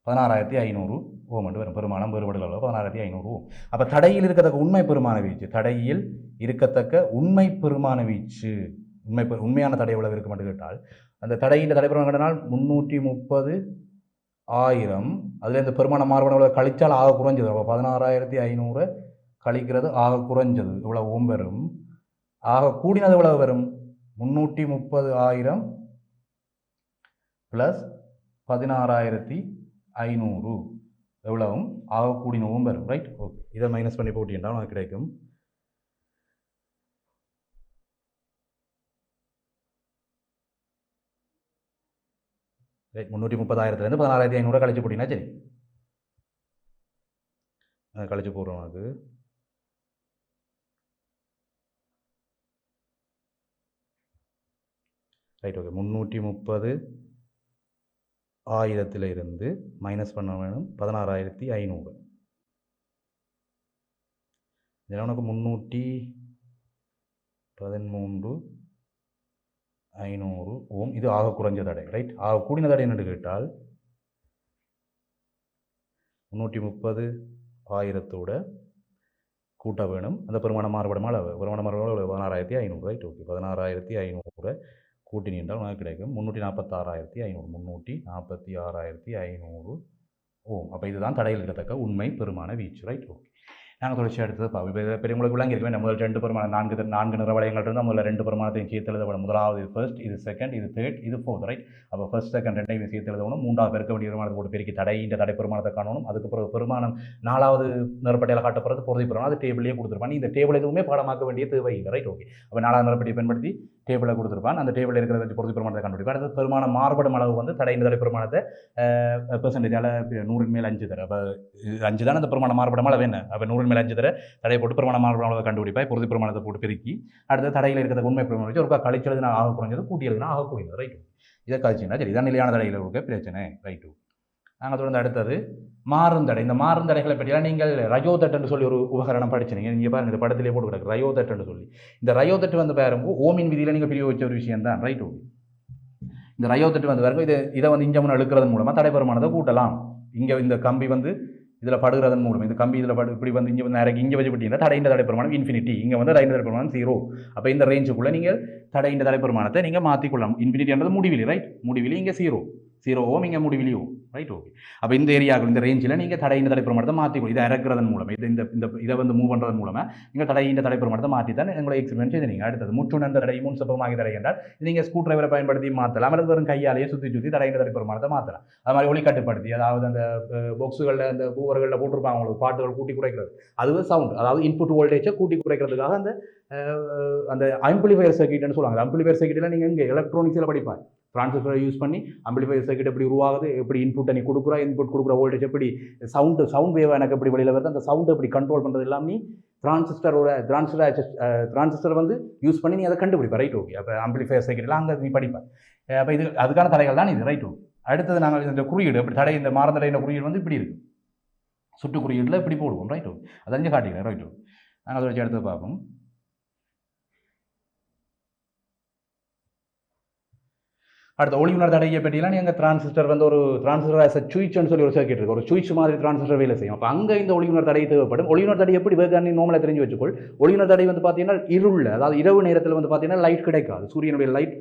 16,500 ஓம் என்று வரும். பெருமானம் வேறுபடுகிற அளவு 16,500 ஓம். அப்போ தடையில் இருக்கத்தக்க உண்மை பெருமான வீச்சு, தடையில் இருக்கத்தக்க உண்மை பெருமான வீச்சு உண்மையான தடை எவ்வளவு இருக்கும் என்று கேட்டால் அந்த தடையின் தடைப்பெருமானம் கேட்டால் 330,000 அதில் இந்த பெருமானம் மாறுபடும் கழிச்சால் ஆக குறைஞ்சது. அப்போ 16,500 கழிக்கிறது ஆக குறைஞ்சது இவ்வளோ ஓம் வரும். ஆக கூடினது எவ்வளவு வரும் 330,000 ப்ளஸ் 16,500 எவ்வளவும் ஆக கூடின ஓம் வரும் ரைட். ஓகே இதை மைனஸ் பண்ணி போட்டிங்கன்னா உனக்கு கிடைக்கும் 330,000 16,500 கழிச்சு போட்டிங்கன்னா சரி. கழிச்சு போடுறோம் உனக்கு ரைட். ஓகே 330,000 மைனஸ் பண்ண வேணும் 16,500. இதில் உனக்கு 313 500 ஓம். இது ஆக குறைஞ்ச தடை, ரைட். ஆக கூடின தடை என்று கேட்டால் 330 1000 கூட்ட வேணும். அந்த பெருமானம் மாறுபடும் அளவு, பெருமானம் மாறுபடும் 16500, ரைட். ஓகே, 16500 கூட்டி நின்றால் உனக்கு கிடைக்கும் 346,500, 346,500 ஓம். அப்போ இதுதான் தடையில் இருக்கத்தக்க உண்மை பெருமான வீச்சு, ரைட். ஓகே, நாங்கள் தொடர்ச்சி அடுத்தது இப்போ பெரியவங்களுக்கு விளங்கி இருக்கவே முதல் 2 பெருமானம் 4 நிற வளையங்கள் இருந்தால் முதல்ல 2 பெருமானத்தையும் சேர்த்து எழுதப்படும். முதலாவது இது ஃபர்ஸ்ட், இது செகண்ட், இது தேர்ட், இது ஃபோர்த், ரைட். அப்போ ஃபர்ஸ்ட் செகண்ட் 2ஐயும் சேர்த்து எழுதணும். 3வது பெருக்க வேண்டிய பெருமானத்தை போட்டு பெருக்கி இந்த தடை பெருமானத்தை காணணும். அதுக்கு பிறகு பெருமானம் 4வது நிறப்பட்டியில் காட்டப்படுறது பொருதி பெருமானம், அது டேபிளே கொடுத்துருப்பான். இந்த டேபிள் எதுவுமே பாடமாக்க வேண்டிய தேவை இல்லை, ரைட். ஓகே, அப்போ 4வது நிறப்பட்டியை பயன்படுத்தி டேபிளை கொடுத்துருப்பான். அந்த டேபிள் இருக்கிறத வச்சு பொருதி பெருமானத்தை கண்டுபிடிப்பான். அடுத்து பெருமானம் மாறுபடும் அளவு வந்து தடை பெருமானத்தை பெர்சன்டேஜால் 100 மேல் 5 தர. அப்போ 5 தான் அந்த பெருமானம் மாறுபடும் அளவு என்ன. அப்போ 100 மேல் 5 தர தடை போட்டு பெருமானம் மாறுபடும் அளவை கண்டுபிடிப்பாய். பொருதி பெருமானத்தை போட்டு பெருக்கி அடுத்த தடையில் இருக்கிற உண்மை பெருமானம் வச்சு ஒரு கழிச்சு எழுதுனா ஆக குறைஞ்சது, கூட்டி எழுதுனா ஆக கூடியது, ரைட். இதை கழிச்சுன்னா சரி, இதான் நிலையான தடையில் இருக்க பிரச்சனை, ரைட்டு. நாங்கள் தொடர்ந்து அடுத்தது மாறும் தடை. இந்த மாறும் தடைகளை பற்றியெல்லாம் நீங்கள் ரயோதட் என்று சொல்லி ஒரு உபகரணம் படிச்சிருங்க. நீங்கள் பாருங்கள், இந்த படத்திலே போட்டு கிடக்கு ரயோதட் என்று சொல்லி. இந்த ரயோதட் வந்து பாருங்க ஓமின் விதியில் நீங்கள் பிரிவு வச்ச ஒரு விஷயம் தான், ரைட். ஓகே, இந்த ரயோதட் வந்து பாருங்க, இதை வந்து இங்கே முன்னே இழுக்கிறதன் மூலமாக தடை பெருமானத்தை கூட்டலாம். இங்கே இந்த கம்பி வந்து இதில் படுகிறதன் மூலம், இந்த கம்பி இதில் இப்படி வந்து இங்கே வந்து இங்கே வச்சு விட்டீங்கன்னா தடையின் தடை பெருமானம் இன்ஃபினிட்டி, இங்கே வந்து தடையின் தடை பெருமானம் 0. அப்போ இந்த ரேஞ்சுக்குள்ளே நீங்கள் தடையின் தடை பெருமானத்தை நீங்கள் மாற்றிக்கொள்ளலாம். இன்ஃபினிட்டின்றது முடிவிலி, ரைட். முடிவிலி இங்கே 0 ஓம், இங்கே முடிவிலி ஓம், ரைட். ஓகே, அப்போ இந்த ஏரியாவில் இந்த ரேஞ்சில் நீங்கள் தடையின் தடை பெருமானத்தை மாற்றிக்கொள்ளும். இதை இறக்குறதன் மூலம், இதை வந்து மூவ் பண்ணுறதன் மூலமாக நீங்கள் தடையின் தடை பெருமானத்தை மாற்றி தான் உங்களை எக்ஸ்பெரிமெண்ட் செய்து நீங்கள். அடுத்தது முற்றுணர்ந்த தடை, முன் சப்பமாகி தடை என்றால் நீங்கள் ஸ்க்ரூ டிரைவரை பயன்படுத்தி மாற்றலாம், அல்லது வெறும் கையாலேயே சுற்றி தடையின் தடை பெருமானத்தை மாற்றலாம். அது மாதிரி ஒளி கட்டுப்படுத்தி, அதாவது அந்த பாக்ஸுகளில் அந்த பூவர்களில் போட்டிருப்பாங்க உங்களுக்கு பாட்டுகள் கூட்டி குறைக்கிறது, அதுவே சவுண்ட், அதாவது இன்புட் வோல்டேஜை கூட்டி குறைக்கிறதுக்காக அந்த ஆம்பிளிஃபையர் சர்க்யூட்னு சொல்லுவாங்க. ஆம்பிளிஃபையர் சர்க்யூட்டில் நீங்கள் இங்கே எலக்ட்ரானிக்ஸில் படிப்பாங்க. டிரான்சிஸ்டரை யூஸ் பண்ணி ஆம்பிளிஃபையர் சர்க்யூட் எப்படி உருவாகுது, எப்படி இன்புட் நீ கொடுக்குறா, இன்புட் கொடுக்குற வோல்டேஜ் எப்படி சவுண்ட் வேவ் எனக்கு எப்படி வெளியில் வருது, அந்த சவுண்ட் எப்படி கண்ட்ரோல் பண்ணுறது எல்லாம் நீ டிரான்சிஸ்டர் வந்து யூஸ் பண்ணி நீ அதை கண்டுபிடிப்பேன், ரைட். ஓகே, அப்போ ஆம்பிளிஃபையர் சர்க்யூட்லாம் அங்கே நீ படிப்பேன். அப்போ இது அதுக்கான தடைகள் தான் இது, ரைட். ஓகே, அடுத்தது நாங்கள் இந்த குறியீடு எப்படி தடை, இந்த மாறும் தடையின் குறியீடு வந்து இப்படி இருக்குது, சுட்டு குறியீடில் இப்படி போடுவோம், ரைட். ஓகே, அதை அஞ்சு காட்டிக்கிறேன், ரைட். ஓகே, நாங்கள் அதை வச்சு அடுத்தது பார்ப்போம். அடுத்த ஒளியுணர் தடையை பற்றியெல்லாம் நீங்கள் டிரான்சிஸ்டர் வந்து ஒரு டிரான்சிஸ்டர் சுவிட்ச்னு சொல்லி ஒரு சர்க்யூட் இருக்குது, ஒரு சுவிட்ச் மாதிரி டிரான்சிஸ்டர் வேலை செய்யும். அப்போ அங்கே இந்த ஒளியுணர் தடை தேவைப்படும். ஒளியுணர் தடை எப்படி வேறு நோமலாக தெரிஞ்சு வச்சுக்கொள். ஒளியுணர் தடை வந்து பார்த்தீங்கன்னா இருள், அதாவது இரவு நேரத்தில் வந்து பார்த்தீங்கன்னா லைட் கிடைக்காது, சூரியனுடைய லைட்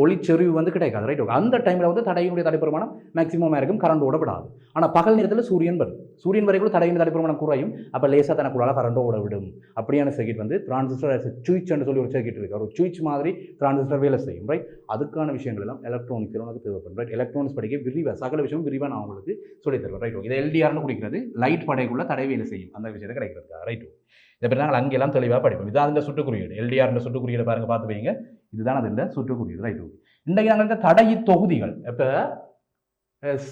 ஒளிச்செறிவு வந்து கிடைக்காது, ரைட். ஓகே, அந்த டைமில் வந்து தடையினுடைய தடைப்பெருமானம் மேக்ஸிமமாக இருக்கும், கரண்ட் ஓடப்படாது. ஆனால் பகல் நேரத்தில் சூரியன் வரும், சூரியன் வரைக்கும் தடையின் தடைப்பெருமானம் குறையும். அப்போ லேசாக தனக்குள்ளால கரண்ட் ஓட விடும். அப்படியான சர்க்யூட் வந்து டிரான்சிஸ்டர் சுவிட்ச்னு சொல்லி ஒரு சர்க்யூட் இருக்குது, ஒரு சுவிட்ச் மாதிரி டிரான்சிஸ்டர் வேலை செய்யும், ரைட். அதுக்கான விஷயங்கள் எல்லாம் எலக்ட்ரானிக்ஸ் உனக்கு தேவைப்படும், ரைட். எலக்ட்ரானிக்ஸ் படிக்க விரிவாக சகல விஷயம் விரிவாக நான் உங்களுக்கு சொல்லி தருவேன், ரைட். ஓகே, இதை எல்டிஆர்னு குடிக்கிறது லைட் படைக்குள்ள தடை வேலை செய்யும், அந்த விஷயத்தை கிடைக்கிறதுக்கா, ரைட். இதை பற்றி நாங்கள் அங்கெல்லாம் தெளிவாக படிப்போம். இதுதான் அந்த சுட்டுக்குறியீடு, எல்டிஆர் சுட்டுக்குறியீடு பாருங்க, பார்த்து வைங்க. இதுதான் அது இந்த சுட்டுக்குறியீடு, ரைட். ஓகே, இன்றைக்கு நாங்கள் இந்த தடை தொகுதிகள் இப்போ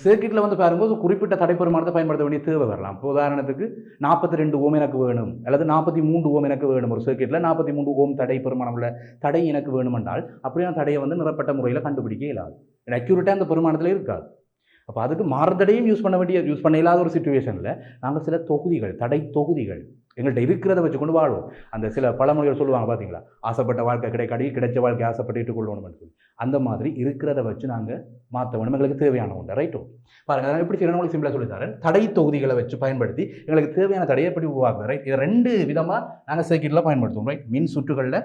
சர்க்யூட்டில் வந்து பாரும்போது குறிப்பிட்ட தடைப்பெருமானத்தை பயன்படுத்த வேண்டிய தேவை வரலாம். இப்போ உதாரணத்துக்கு 42 ஓம் எனக்கு வேணும், அல்லது 43 ஓம் எனக்கு வேணும். ஒரு சர்க்யூட்டில் 43 ஓம் தடை பெருமானம் உள்ள தடை எனக்கு வேணும் என்றால் அப்படியான தடையை வந்து நிறப்பட்ட முறையில் கண்டுபிடிக்க இயலாது, அக்யூரேட்டாக அந்த பெருமானத்தில் இருக்காது. அப்போ அதுக்கு மாறுதடையும் யூஸ் பண்ண இல்லாத ஒரு சிச்சுவேஷனில் நாங்கள் சில தொகுதிகள், தடை தொகுதிகள் எங்கள்கிட்ட இருக்கிறத வச்சுக்கொண்டு வாழ்வோம். அந்த சில பழமொழிகள் சொல்லுவாங்க பார்த்தீங்களா, ஆசைப்பட்ட வாழ்க்கை கிடைச்ச வாழ்க்கை ஆசைப்பட்டு கொள்ளணும்னு சொல்லி, அந்த மாதிரி இருக்கிறத வச்சு நாங்கள் மாற்ற வேணும், எங்களுக்கு தேவையான ஒன்று, ரைட்டோ. பாருங்கள், அதனால் எப்படி செய்யணும் சிம்பிளாக சொல்லித்தரேன். தடை தொகுதிகளை வச்சு பயன்படுத்தி எங்களுக்கு தேவையான தடையை எப்படி உருவாக்குவோம், ரைட். இதை 2 விதமாக நாங்கள் சர்க்யூட்டில் பயன்படுத்துவோம், ரைட். மின் சுற்றுகளில்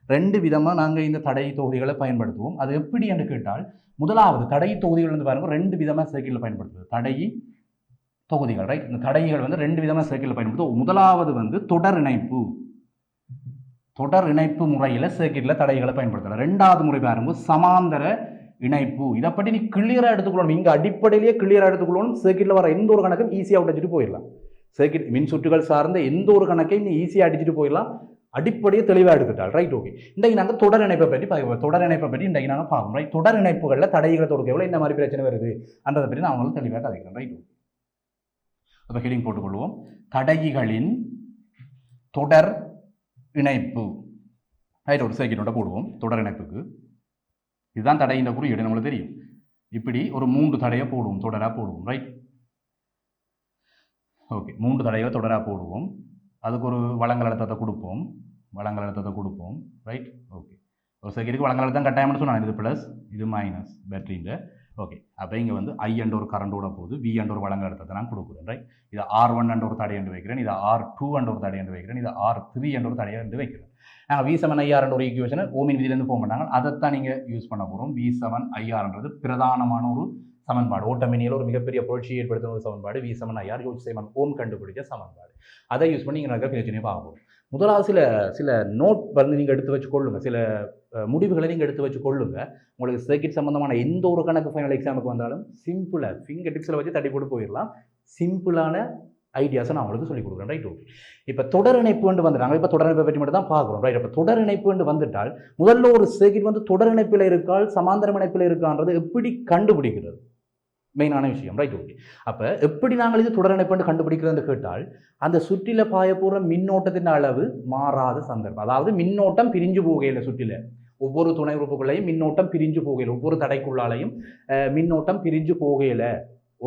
2 விதமாக நாங்கள் இந்த தடை தொகுதிகளை பயன்படுத்துவோம். அது எப்படி என்று கேட்டால், முதலாவது தடை தொகுதிகள் வந்து பாருங்கள் 2 விதமாக சர்க்யூட்டில் பயன்படுத்துவது, தடை தொகுதிகள், ரைட். இந்த தடைகள் வந்து 2 விதமாக சர்க்யூட்டில் பயன்படுத்துவோம். முதலாவது வந்து தொடர் இணைப்பு முறையில் சர்க்யூட்டில் தடைகளை பயன்படுத்தலாம். 2வது முறை பாருங்க சமாந்தர இணைப்பு. இதை பற்றி நீ கிளியராக எடுத்துக்கொள்ளணும், இங்கே அடிப்படையிலேயே கிளியராக எடுத்துக்கொள்ளணும். சர்க்யூட்டில் வர எந்த ஒரு கணக்கும் ஈஸியாக அடிச்சுட்டு போயிடலாம். சர்க்யூட் மின் சுற்றுகள் சார்ந்த எந்த ஒரு கணக்கையும் நீ ஈஸியாக அடிச்சுட்டு போயிடலாம், அடிப்படையே தெளிவாக எடுத்துட்டால், ரைட். ஓகே, இன்றைக்கு நாங்கள் தொடர் இணைப்பை பற்றி இன்றைக்கு நாங்கள் பார்க்கணும், ரைட். தொடர் இணைப்புகளில் தடைகளை தொடுக்கவில்லை என்ன மாதிரி பிரச்சனை வருது என்றதை பற்றி நான் அவங்களுக்கு தெளிவாக கதைக்கிறேன், ரைட். அப்போ ஹெடிங் போட்டுக்கொள்வோம், தடைகளின் தொடர் இணைப்பு, ரைட். ஒரு சர்க்யூட்டோட போடுவோம் தொடர் இணைப்புக்கு. இதுதான் தடையின் குறியீடு, நம்மளுக்கு தெரியும். இப்படி ஒரு 3 தடையை போடுவோம், தொடராக போடுவோம், ரைட். ஓகே, 3 தடைகளை தொடராக போடுவோம். அதுக்கு ஒரு வழங்கல் அழுத்தத்தை கொடுப்போம், ரைட். ஓகே, ஒரு சர்க்கியூட்டுக்கு வழங்கல் அழுத்தம் கட்டாயம்னு சொன்னாங்க. இது ப்ளஸ் இது மைனஸ் பேட்டரியில். ஓகே, அப்போ இங்கே வந்து I என்ற ஒரு கரண்டோட போது V என்ற ஒரு வழங்கல் அழுத்தத்தை நான் கொடுக்குறேன். ரைட், இது R1 என்ற ஒரு தடை என்று வைக்கிறேன், இது R2 என்ற ஒரு தடை என்று வைக்கிறேன், இது R3 என்ற ஒரு தடை என்று வைக்கிறேன். V7IR என்ற ஒரு ஈக்குவேஷனை ஓமின் விதியிலேருந்து ஃபோன் பண்ணாங்க, அதைத்தான் நீங்கள் யூஸ் பண்ண போகிறோம். V7IRன்றது பிரதானமான ஒரு சமன்பாடு, ஓட்டமினியில் ஒரு மிகப்பெரிய புரட்சியை ஏற்படுத்தின ஒரு சமன்பாடு. V7IR ஜோர்ஜ் சைமன் ஓம் கண்டுபிடிச்ச சமன்பாடு. அதை யூஸ் பண்ணி நீங்கள் பிரச்சனையை பார்க்க போகிறோம். முதலாவது சில நோட் வந்து நீங்கள் எடுத்து வச்சு கொள்ளுங்கள், சில முடிவுகளை நீங்கள் எடுத்து வச்சு கொள்ளுங்கள். உங்களுக்கு சர்க்கிட் சம்பந்தமான எந்த ஒரு கணக்கு ஃபைனல் எக்ஸாமுக்கு வந்தாலும் சிம்பிளாக ஃபிங்கர் டிப்ஸில் வச்சு தட்டி போட்டு போயிடலாம். சிம்பிளான ஐடியாஸை நான் உங்களுக்கு சொல்லிக் கொடுக்குறேன். Right, okay. இப்போ தொடர் இணைப்பு வந்து வந்துட்டாங்க. இப்போ தொடர் இணைப்பை பற்றி மட்டும் தான் பார்க்குறோம். ரைட், இப்போ தொடர் இணைப்பு வந்து வந்துட்டால் முதல்ல ஒரு சர்க்கிட் வந்து தொடர் இணைப்பில் இருக்கால் சமாந்தரம் இணைப்பில் இருக்கான்றது எப்படி கண்டுபிடிக்கிறது மெயினான விஷயம். Right, okay. அப்போ எப்படி நாங்கள் இது தொடர் இணைப்பு கண்டுபிடிக்கிறதுன்னு கேட்டால் அந்த சுற்றில பாய போகிற மின்னோட்டத்தின் அளவு மாறாத சந்தர்ப்பம். அதாவது மின்னோட்டம் பிரிஞ்சு போகையில் சுற்றில ஒவ்வொரு துணை உறுப்புகளையும் மின்னோட்டம் பிரிஞ்சு போகையில் ஒவ்வொரு தடைக்குள்ளாலையும் மின்னோட்டம் பிரிஞ்சு போகையில்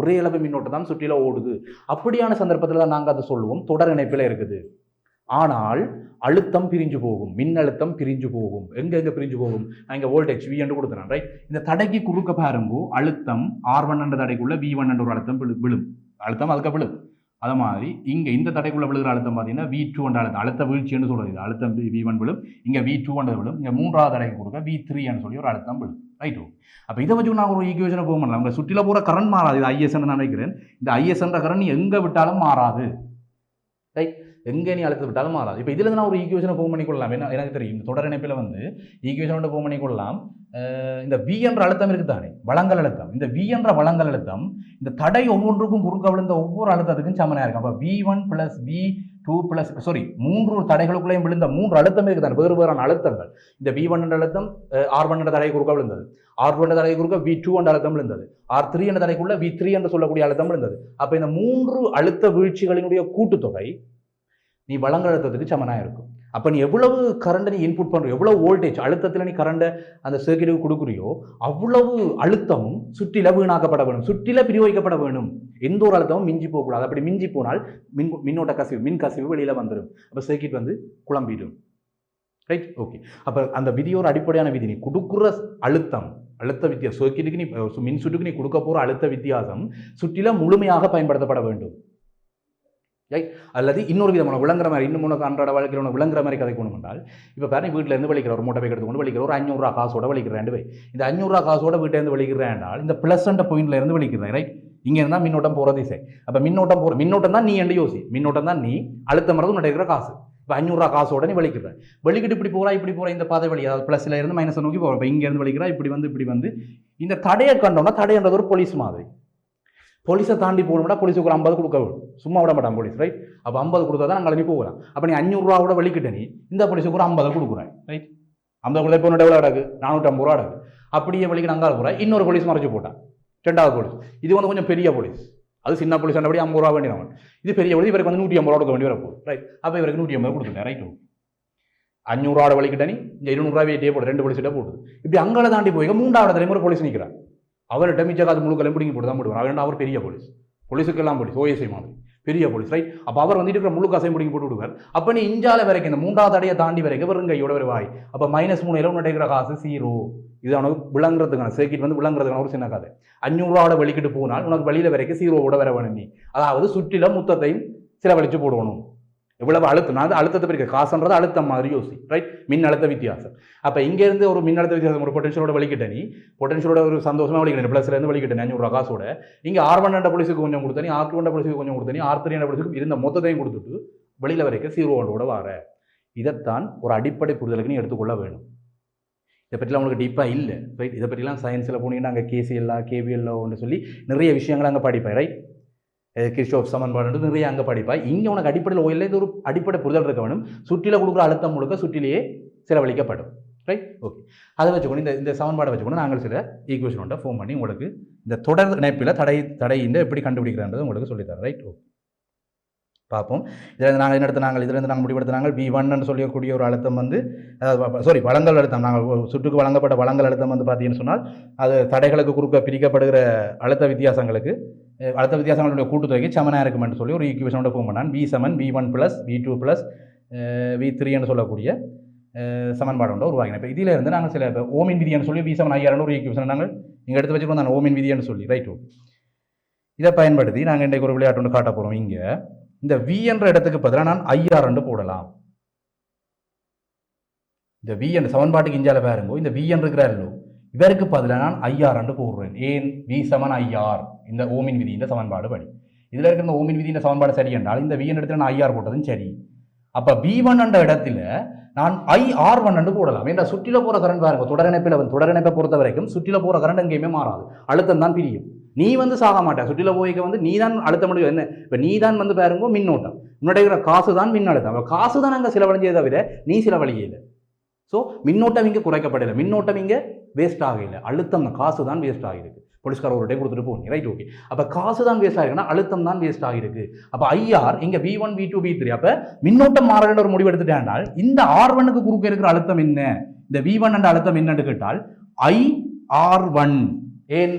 ஒரே அளவு மின்னோட்டம் தான் சுற்றில ஓடுது. அப்படியான சந்தர்ப்பத்தில் தான் நாங்கள் அதை சொல்லுவோம் தொடர் இணைப்பில் இருக்குது. ஆனால் அழுத்தம் பிரிஞ்சு போகும், மின்னழுத்தம் பிரிஞ்சு போகும். எங்கே பிரிஞ்சு போகும்? நான் இங்கே வோல்டேஜ் V என்று கொடுத்துறேன். ரைட், இந்த தடைக்கு குறுக்க பாருங்கோ அழுத்தம் R1 என்ற தடைக்குள்ள V1 என்ற ஒரு அழுத்தம் விழும், அழுத்தம் அதுக்கு விழும். அது மாதிரி இங்கே இந்த தடைக்குள்ள விழுகிற அழுத்தம் பார்த்தீங்கன்னா V2 என்ற அழுத்தம், அழுத்த வீழ்ச்சின்னு சொல்கிறது. இது அழுத்தம் V1 விழும், இங்கே V2 என்ற விழும், இங்கே மூன்றாவது தடைக்கு கொடுக்க V3 சொல்லி ஒரு அழுத்தம் விழும். ரைட்டு, அப்போ இதை வச்சு நான் ஒரு ஈக்குவேஷனை போக பண்ணலாம். உங்கள் சுற்றில போகிற கரண்ட் மாறாது. இது IS நான் நினைக்கிறேன். இந்த IS என்ற கரண்ட் நீ எங்கே விட்டாலும் மாறாது. ரைட், எங்கே நீ அழுத்த விட்டாலும் மாறாது. இப்போ இதில் நான் ஒரு ஈக்குவேஷனை போக பண்ணிக்கொள்ளலாம். என்ன எனக்கு தெரியும், இந்த தொடர் இணைப்பில் வந்து ஈக்குவேஷனோட போக பண்ணிக்கொள்ளலாம். இந்த V என்ற அழுத்தம் இருக்குது தானே, வழங்கல் அழுத்தம். இந்த V என்ற வழங்கல் அழுத்தம் இந்த தடை ஒவ்வொன்றுக்கும் குறுக்க விழுந்த ஒவ்வொரு அழுத்தத்துக்கும் சமனாக இருக்கும். அப்போ V1 + V2 + மூன்று தடைகளுக்குள்ளேயும் விழுந்த மூன்று அழுத்தம் இருக்குது தானே, வேறு வேறான அழுத்தங்கள். இந்த V1 என்ற அழுத்தம் R1 என்ற தடை குறுக்க விழுந்தது, R2 என்ற தடை குறுக்க V2 என்ற அழுத்தம் விழுந்தது, R3 என்ற தடைக்குள்ள V3 என்று சொல்லக்கூடிய அழுத்தம் விழுந்தது. அப்போ இந்த மூன்று அழுத்த வீழ்ச்சிகளினுடைய கூட்டுத்தொகை நீ வழங்கல் அழுத்தத்துக்கு சமனாக இருக்கும். அப்போ நீ எவ்வளவு கரண்டை நீ இன்புட் பண்ணுற, எவ்வளவு வோல்டேஜ் அழுத்தத்தில் நீ கரண்டை அந்த சர்க்கியூட்டுக்கு கொடுக்குறியோ அவ்வளவு அழுத்தமும் சுற்றில வீணாக்கப்பட வேணும், சுற்றில பிரிவகிக்கப்பட வேணும். எந்த ஒரு அழுத்தமும் மிஞ்சி போகக்கூடாது. அப்படி மிஞ்சி போனால் மின்னோட்ட கசிவு, மின் கசிவு வெளியில் வந்துடும். அப்போ சர்க்கியூட் வந்து குழம்பிடும். Right, okay. அப்போ அந்த விதியோட அடிப்படையான விதி, நீ கொடுக்குற அழுத்த வித்தியாசம் சர்க்கியூட்டுக்கு நீ மின் சுற்றுக்கு நீ கொடுக்க போகிற அழுத்த வித்தியாசம் சுற்றில முழுமையாக பயன்படுத்தப்பட வேண்டும். ரைட், அல்லது இன்னொரு விதமான விளங்குற மாதிரி, இன்னும் உனக்கு அன்றாட வாழ்க்கையில் உனக்கு விளங்குற மாதிரி கதை கொண்டு வந்தால், இப்போ பாருங்க வீட்டில் இருந்து வலிக்கிற ஒரு மூட்டை பைக் எடுத்துக்கொண்டு வலிக்கிற ஒரு 500 ரூபா காசோட வலிக்கிறேன். இந்த 500 ரூபா காசோட வீட்டிலேருந்து வலிக்கிறேன், இந்த ப்ளஸ் அண்ட் பாயிண்ட்ல இருந்து வலிக்கிறேன். ரைட், இங்கே இருந்தால் மின்னோட்டம் போகிற திசை. அப்போ மின்னோட்டம் தான் நீ என்று யோசி, மின்னோட்டம் தான் நீ அழுத்தம் மரது நடக்கிற காசு. இப்போ 500 ரூபா காசோட நீ வலிக்கிறேன், வலிக்கிட்டு இப்படி போகிற இந்த பாதை வழி, அதாவது ப்ளஸ்ல இருந்து மைனஸ் நோக்கி போகிற. இப்போ இங்கேருந்து வலிக்கிறா, இப்படி வந்து இந்த தடையை கண்டோம்னா, தடைன்றது ஒரு போலீஸ் மாதிரி. போலீஸை தாண்டி போகணும்னா போலீஸுக்கு ஒரு 50 கொடுக்க விடும், சும்மா விட மாட்டான் போலீஸ். ரைட், அப்போ 50 கொடுத்தா தான் நாங்கள் நீ போகலாம். அப்போ நீ 500 ரூபாவோட வலிக்கிட்ட நீ இந்த போலீஸுக்கு ஒரு 50 கொடுக்குறேன். ரைட், 50 கொடுத்தா இப்போ எவ்வளோ அடகு, 450 ரூபா அடகு. அப்படியே வலிக்கிட்டு அங்கே போகிறேன், இன்னொரு போலீஸ் மறைச்சு போட்டான், 2வது போலீஸ். இது வந்து கொஞ்சம் பெரிய போலீஸ், அது சின்ன போலீஸ் அப்படி 50 ரூபா வேண்டியவன். இது பெரிய போலீஸ், இவருக்கு வந்து 150 ரூபா கொடுக்க வேண்டி வரப்போகுது. ரைட், அப்போ இவருக்கு 150 கொடுத்துட்டேன். ரைட், 500 ரூபா வலிக்கிட்ட நீ இங்கே 200 ரூபா வெயிட்டே போட்டு 2 போலீஸ்கிட்ட போட்டுது. இப்படி அங்கே தாண்டி போய் 3வது தலைமுறை போலீஸ் நிற்கிறான். அவர்கிட்ட மிச்ச காசு முழுக்க பிடிங்கி போட்டு தான் போடுவார். அவர் பெரிய போலீஸ், போலீஸுக்கெல்லாம் போலீஸ், OSI மாதிரி பெரிய போலீஸ். ரைட், அப்போ அவர் வந்துட்டு இருக்கிற முழு காசையும் பிடிங்கி போட்டு விடுவார். அப்போ நீ இஞ்சால வரைக்கும் இந்த 3வது தடையை தாண்டி வரைக்கும் வெறும் கையோட வருவாய். அப்போ -3 உன்ன இருக்கிற காசு 0. இது அவனுக்கு விளங்குறதுக்கான சர்க்கிட் வந்து விளங்குறதுக்கான ஒரு சின்ன கதை. 500 ரூபாவோட வெளிக்கிட்டு போனால் உனக்கு வெளியில் வரைக்கும் 0வோட வர வேணும் நீ. அதாவது சுற்றில மொத்தத்தையும் செலவழிச்சு போடணும். எவ்வளவு அழுத்தம், நான் அழுத்தத்தை பிரிக்க, காசுன்றது அழுத்தம் மாதிரி யோசி. ரைட், மின் அழுத்த வித்தியாசம். அப்போ இங்கேருந்து ஒரு மின் அழுத்த வித்தியாசம், ஒரு பொட்டன்ஷியலோட வலிக்கிட்ட நீ, பொட்டன்ஷியலோட ஒரு சந்தோஷமாக வலிக்கிட்டேன், ப்ளஸ்லேருந்து வலிக்கிட்டேன் 500 ரூபா காசோட. இங்கே R1 என்ற போலீஸுக்கு கொஞ்சம் கொடுத்தனி, R2 என்ற போலீஸுக்கு கொஞ்சம் கொடுத்தனி, R3 என்ற போலீஸுக்கு இருந்த மொத்தத்தையும் கொடுத்துட்டு வெளியில் வரைக்கும் 0வோட வர. இதைத்தான் ஒரு அடிப்படை புரிதலுக்கு நீ எடுத்துக்கொள்ள வேணும். இதை பற்றிலாம் உங்களுக்கு டீப்பாக இல்லை. ரைட், இதை பற்றிலாம் சயின்ஸில் போனீங்கன்னா அங்கே KCL KVL ஒன்று சொல்லி நிறைய விஷயங்கள் அங்கே படிப்பேன். ரைட், கிர்ச்சோஃப் சமன்பாடு நிறைய அங்கே படிப்பாய். இங்கே உனக்கு அடிப்படையில் ஓயில் இது ஒரு அடிப்படை புரிதல் இருக்க வேணும். சுற்றில கொடுக்குற அழுத்தம் முழுக்க சுற்றிலேயே செலவழிக்கப்படும். Right, okay. அதை வச்சுக்கணும், இந்த சமன்பாடை வச்சுக்கணும் நாங்கள் சில ஈக்குவேஷனோட ஃபோன் பண்ணி உங்களுக்கு இந்த தொடர் இணைப்பில் தடையின்றி எப்படி கண்டுபிடிக்கிறன்றது உங்களுக்கு சொல்லித்தரேன். ரைட், ஓகே, பார்ப்போம். இதில் நாங்கள் இதிலிருந்து நாங்கள் முடிவெடுத்த V1 சொல்லக்கூடிய ஒரு அழுத்தம் வந்து வழங்கல் அழுத்தம், நாங்கள் சுற்றுக்கு வழங்கப்பட்ட வழங்கல் அழுத்தம் வந்து பார்த்தீங்கன்னு சொன்னால் அது தடைகளுக்கு குறுக்க பிரிக்கப்படுகிற அழுத்த வித்தியாசங்களுடைய கூட்டுத்தொகைக்கு சமனாக இருக்கும் என்று சொல்லி ஒரு ஈக்குவேஷனோட ஃபோன் பண்ணான். V7 V1 + V2 + V3 என்று சொல்லக்கூடிய சமன்பாடு ஒன்று உருவாக்கினேன். இப்போ இதில் இருந்து நாங்கள் சில இப்போ ஓமின் விதின்னு சொல்லி V7 IR ஒரு ஈக்குவேஷன் நாங்கள் இங்கே எடுத்து வச்சுக்கணும் நான் ஓமின் விதின்னு சொல்லி ரைட். ஓகே, இதை பயன்படுத்தி நாங்கள் இன்றைக்கு ஒரு விளையாட்டு ஒன்று காட்ட போகிறோம். இங்கே இந்த V என்ற இடத்துக்கு பதிலாக நான் IR போடலாம். இந்த V என்ற சமன்பாட்டுக்கு இஞ்சால பாருங்க, இந்த V இருக்கிறாரோ இவருக்கு பதிலாக நான் IR போடுறேன். ஏன் V7 IR இந்த ஓமின் விதி இந்த சமன்பாடு படி. இதில் இருக்கிற இந்த ஓமின் விதி இந்த சமன்பாடு சரி என்றால் இந்த V என்ற இடத்துல நான் IR போட்டதும் சரி. அப்போ V1 என்ற இடத்துல நான் IR1 போடலாம். ஏன்னா சுற்றில போகிற கரண்ட் பாருங்க, தொடரிணைப்பை பொறுத்த வரைக்கும் சுற்றில போகிற கரண்ட் எங்கேயுமே மாறாது, அழுத்தம் தான் பிரியும். நீ சாக மாட்டேன், சுற்றில போய்க்க நீ தான் அழுத்த முடியும். என்ன இப்போ நீ தான் பாருங்க மின்னோட்டம், உன்னுடைய காசு தான் மின்னழுத்தம். காசு தான் அங்கே செலவழிஞ்சதை தவிர நீ செலவழியே இல்லை. ஸோ மின்னோட்டம் இங்கே குறைக்கப்படலை, மின்னோட்டம் இங்கே வேஸ்ட் ஆகலை, அழுத்தம் காசு தான் வேஸ்ட் ஆகிருக்கு. போலீஸ்கார ஒரு டே கொடுத்துட்டு போகணும் ரைட். ஓகே, அப்போ காசு தான் வேஸ்ட் ஆகிருக்குன்னா அழுத்தம் தான் வேஸ்ட் ஆகிருக்கு. அப்போ IR இங்கே V1 V2 V3 அப்போ மின்னோட்டம் மாறல ஒரு முடிவு எடுத்துட்டேன்னால் இந்த R1க்கு குறுக்க இருக்கிற அழுத்தம் என்ன, இந்த V1 என்ற அழுத்தம் என்னன்னு கேட்டால் IR1. ஏன்